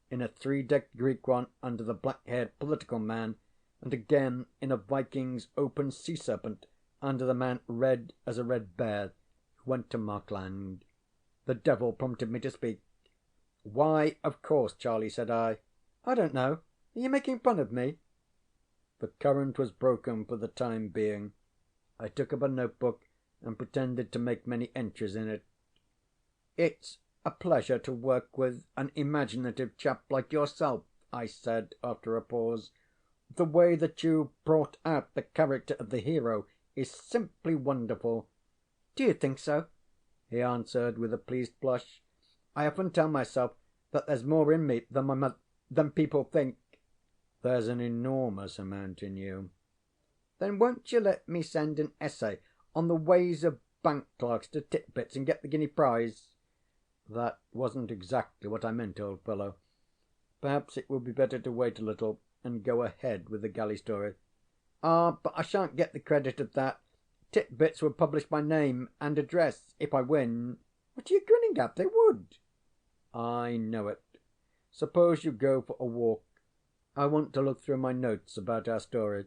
in a 3-decked Greek one under the black-haired political man, and again in a Viking's open sea serpent under the man red as a red bear who went to Markland. The devil prompted me to speak. Why, of course, Charlie, said I. I don't know. Are you making fun of me? The current was broken for the time being. I took up a notebook and pretended to make many entries in it. It's a pleasure to work with an imaginative chap like yourself, I said after a pause. The way that you brought out the character of the hero is simply wonderful. Do you think so? He answered with a pleased blush. I often tell myself that there's more in me than people think. There's an enormous amount in you. Then won't you let me send an essay on the ways of bank clerks to Tit-Bits and get the guinea prize? That wasn't exactly what I meant, old fellow. Perhaps it would be better to wait a little and go ahead with the galley story. Ah, but I shan't get the credit of that. Tit-Bits would publish my name and address if I win. What are you grinning at? They would. I know it. Suppose you go for a walk. I want to look through my notes about our story.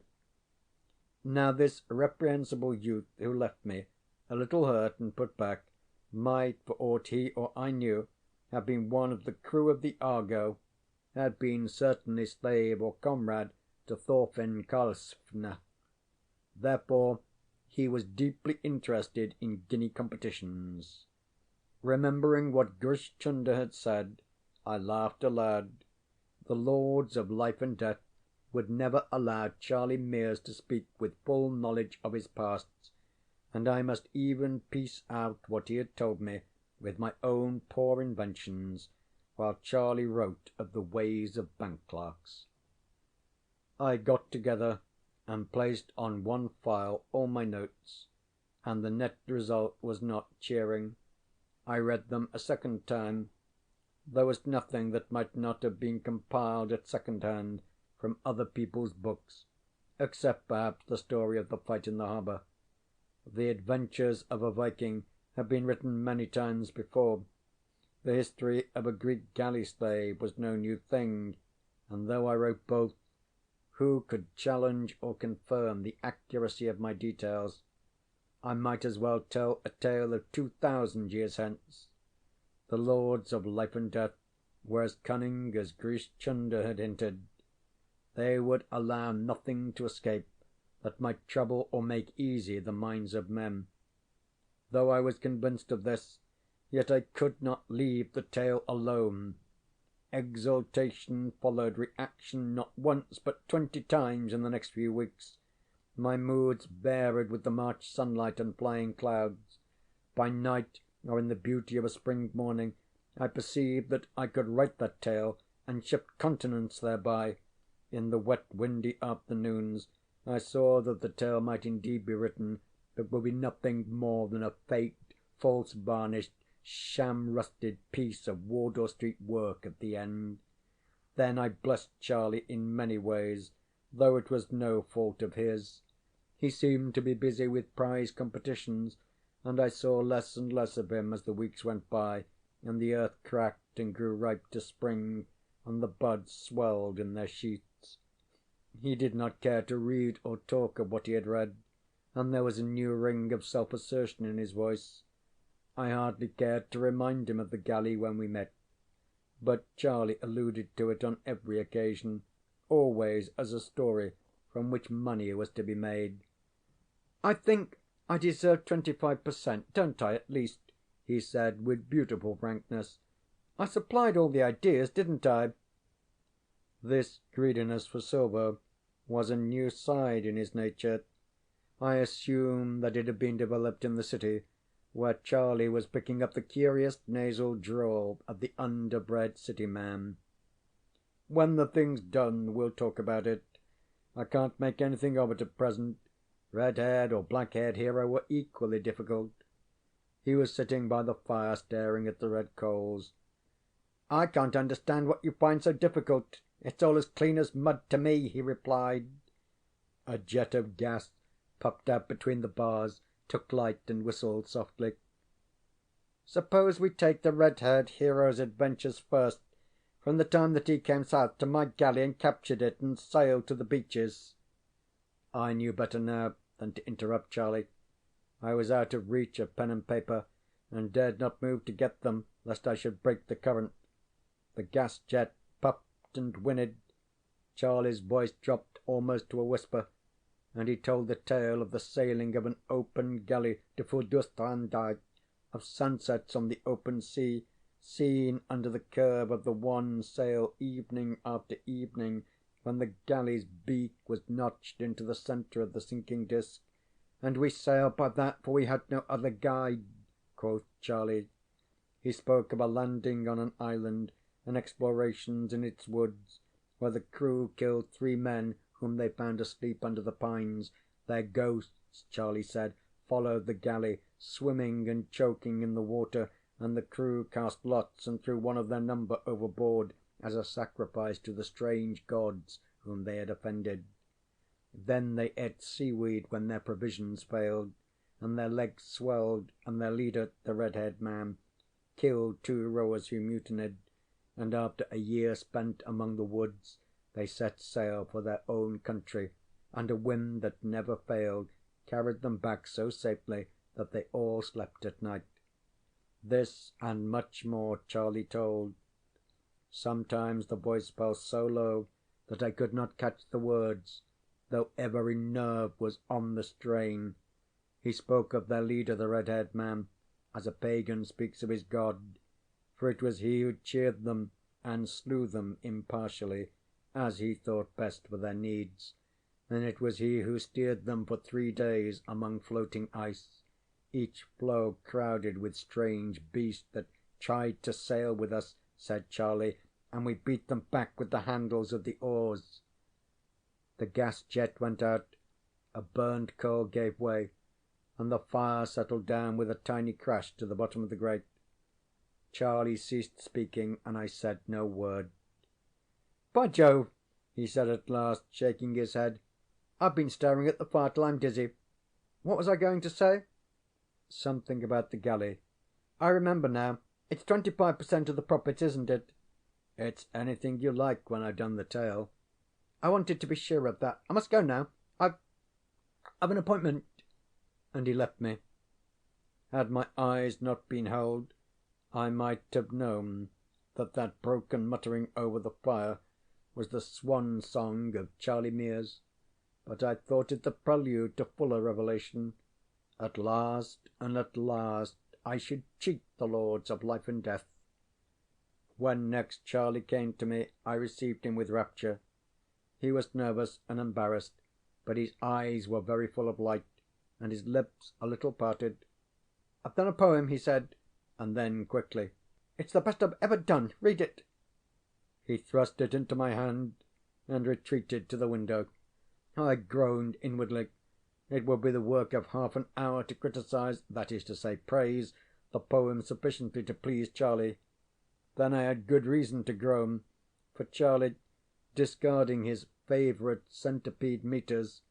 Now this reprehensible youth who left me, a little hurt and put back, might, for aught he or I knew, have been one of the crew of the Argo, had been certainly slave or comrade to Thorfinn Karlsefne. Therefore he was deeply interested in guinea competitions. Remembering what Grish Chunder had said, I laughed aloud. The lords of life and death would never allow Charlie Mears to speak with full knowledge of his pasts, and I must even piece out what he had told me with my own poor inventions, while Charlie wrote of the ways of bank clerks. I got together and placed on one file all my notes, and the net result was not cheering. I read them a second time. There was nothing that might not have been compiled at second hand from other people's books, except perhaps the story of the fight in the harbour. The adventures of a Viking had been written many times before. The history of a Greek galley slave was no new thing, and though I wrote both, who could challenge or confirm the accuracy of my details? I might as well tell a tale of 2000 years hence. The lords of life and death were as cunning as Grish Chunder had hinted. They would allow nothing to escape that might trouble or make easy the minds of men. Though I was convinced of this, yet I could not leave the tale alone. Exaltation followed reaction not once but 20 times in the next few weeks. My moods varied with the March sunlight and flying clouds. By night, or in the beauty of a spring morning, I perceived that I could write that tale and shift continents thereby. In the wet, windy afternoons, I saw that the tale might indeed be written, but would be nothing more than a faked, false varnished, sham rusted piece of Wardour Street work at the end. Then I blessed Charlie in many ways, though it was no fault of his. He seemed to be busy with prize competitions, and I saw less and less of him as the weeks went by, and the earth cracked and grew ripe to spring, and the buds swelled in their sheaths. He did not care to read or talk of what he had read, and there was a new ring of self-assertion in his voice. I hardly cared to remind him of the galley when we met, but Charlie alluded to it on every occasion, always as a story from which money was to be made. "I think I deserve 25%, don't I, at least?" he said, with beautiful frankness. "I supplied all the ideas, didn't I?" This greediness for silver was a new side in his nature. I assumed that it had been developed in the city, where Charlie was picking up the curious nasal drawl of the underbred city man. "When the thing's done, we'll talk about it. I can't make anything of it at present. Red-haired or black-haired hero were equally difficult." He was sitting by the fire staring at the red coals. "I can't understand what you find so difficult. It's all as clean as mud to me," he replied. A jet of gas puffed out between the bars, took light, and whistled softly. "Suppose we take the red-haired hero's adventures first, from the time that he came south to my galley and captured it and sailed to the beaches." I knew better now than to interrupt Charlie. I was out of reach of pen and paper, and dared not move to get them, lest I should break the current. The gas jet puffed and whinnied. Charlie's voice dropped almost to a whisper, and he told the tale of the sailing of an open galley to Furdurstrandi, of sunsets on the open sea, seen under the curve of the one sail evening after evening, when the galley's beak was notched into the centre of the sinking disk. "And we sailed by that, for we had no other guide," quoth Charlie. He spoke of a landing on an island, and explorations in its woods, where the crew killed 3 men whom they found asleep under the pines. Their ghosts, Charlie said, followed the galley, swimming and choking in the water, and the crew cast lots and threw one of their number overboard as a sacrifice to the strange gods whom they had offended. Then they ate seaweed when their provisions failed, and their legs swelled, and their leader, the red-haired man, killed 2 rowers who mutinied, and after a year spent among the woods they set sail for their own country, and a wind that never failed carried them back so safely that they all slept at night. This and much more Charlie told. Sometimes the voice fell so low that I could not catch the words, though every nerve was on the strain. He spoke of their leader, the red-haired man, as a pagan speaks of his god, for it was he who cheered them and slew them impartially, as he thought best for their needs, and it was he who steered them for 3 days among floating ice, each floe crowded with strange beasts that tried to sail with us, said Charlie, and we beat them back with the handles of the oars. The gas jet went out, a burned coal gave way, and the fire settled down with a tiny crash to the bottom of the grate. Charlie ceased speaking, and I said no word. "By Jove," he said at last, shaking his head, I've been staring at the fire till I'm dizzy. What was I going to say? Something about the galley. I remember now. It's 25% of the profits, isn't it? It's anything you like when I've done the tale. I wanted to be sure of that. I must go now. I've an appointment. And he left me. Had my eyes not been held, I might have known that that broken muttering over the fire was the swan song of Charlie Mears, but I thought it the prelude to fuller revelation. At last I should cheat the lords of life and death. When next Charlie came to me, I received him with rapture. He was nervous and embarrassed, but his eyes were very full of light, and his lips a little parted. "I've done a poem," he said, and then quickly, "It's the best I've ever done. Read it." He thrust it into my hand and retreated to the window. I groaned inwardly. It would be the work of half an hour to criticize, that is to say, praise, the poem sufficiently to please Charlie. Then I had good reason to groan, for Charlie, discarding his favourite centipede metres,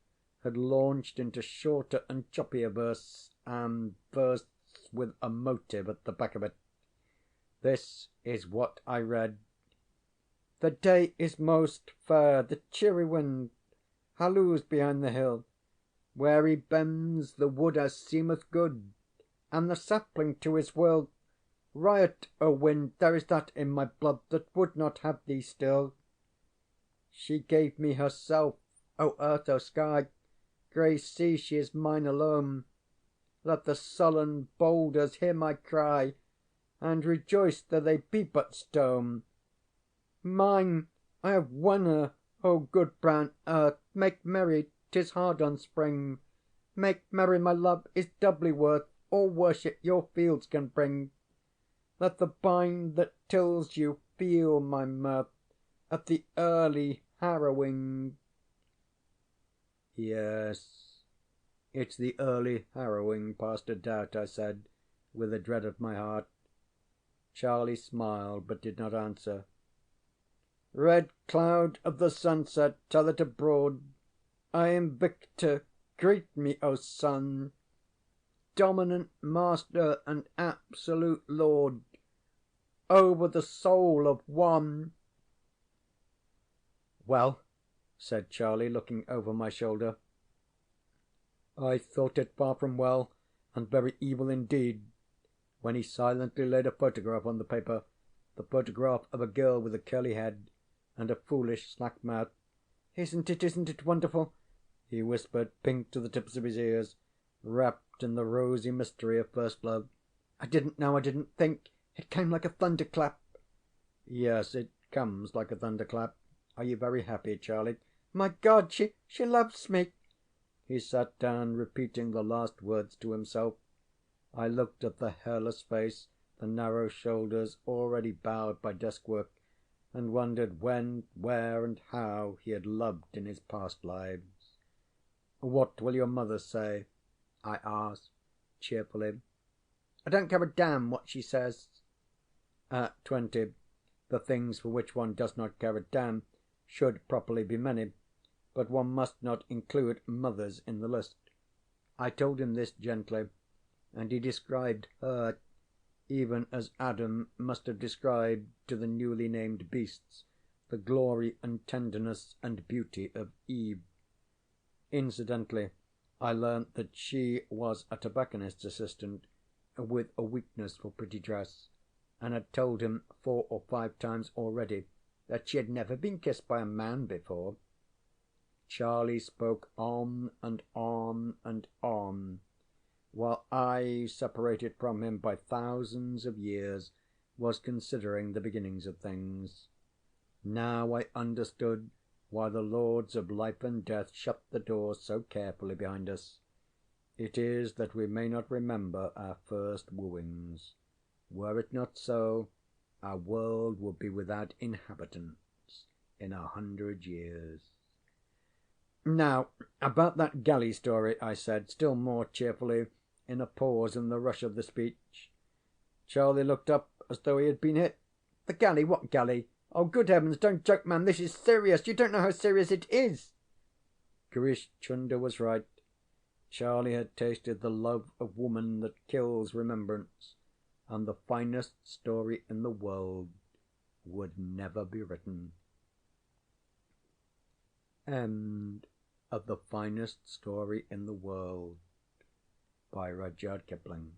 had launched into shorter and choppier verse, and verse with a motive at the back of it. This is what I read: "The day is most fair, the cheery wind halloos behind the hill. Where he bends, the wood as seemeth good, and the sapling to his will. Riot, O wind, there is that in my blood that would not have thee still. She gave me herself, O earth, O sky, grey sea, she is mine alone. Let the sullen boulders hear my cry, and rejoice though they be but stone. Mine, I have won her, O good brown earth, make merry, 'tis hard on spring. Make merry, my love is doubly worth all worship your fields can bring. Let the bind that tills you feel my mirth at the early harrowing." Yes, it's the early harrowing past a doubt, I said, with a dread at my heart. Charlie smiled, but did not answer. "Red cloud of the sunset, tell it abroad, I am victor, greet me, O sun, dominant master and absolute lord over the soul of one." "Well?" said Charlie, looking over my shoulder. I thought it far from well, and very evil indeed, when he silently laid a photograph on the paper, the photograph of a girl with a curly head and a foolish slack mouth. Isn't it wonderful?" he whispered, pink to the tips of his ears, wrapped in the rosy mystery of first love. "I didn't know, I didn't think. It came like a thunderclap." "Yes, it comes like a thunderclap. Are you very happy, Charlie?" "My God, she loves me." He sat down, repeating the last words to himself. I looked at the hairless face, the narrow shoulders already bowed by desk work, and wondered when, where, and how he had loved in his past lives. "What will your mother say?" I asked, cheerfully. "I don't care a damn what she says." At 20, the things for which one does not care a damn should properly be many, but one must not include mothers in the list. I told him this gently, and he described her, even as Adam must have described to the newly named beasts the glory and tenderness and beauty of Eve. Incidentally, I learnt that she was a tobacconist's assistant, with a weakness for pretty dress, and had told him 4 or 5 times already that she had never been kissed by a man before. Charlie spoke on and on and on, while I, separated from him by thousands of years, was considering the beginnings of things. Now I understood why the lords of life and death shut the doors so carefully behind us. It is that we may not remember our first wooings. Were it not so, our world would be without inhabitants in 100 years. "Now, about that galley story," I said, still more cheerfully, in a pause in the rush of the speech. Charlie looked up as though he had been hit. "The galley? What galley? Oh, good heavens, don't joke, man. This is serious. You don't know how serious it is." Grish Chunder was right. Charlie had tasted the love of woman that kills remembrance, and the finest story in the world would never be written. End of The Finest Story in the World by Rudyard Kipling.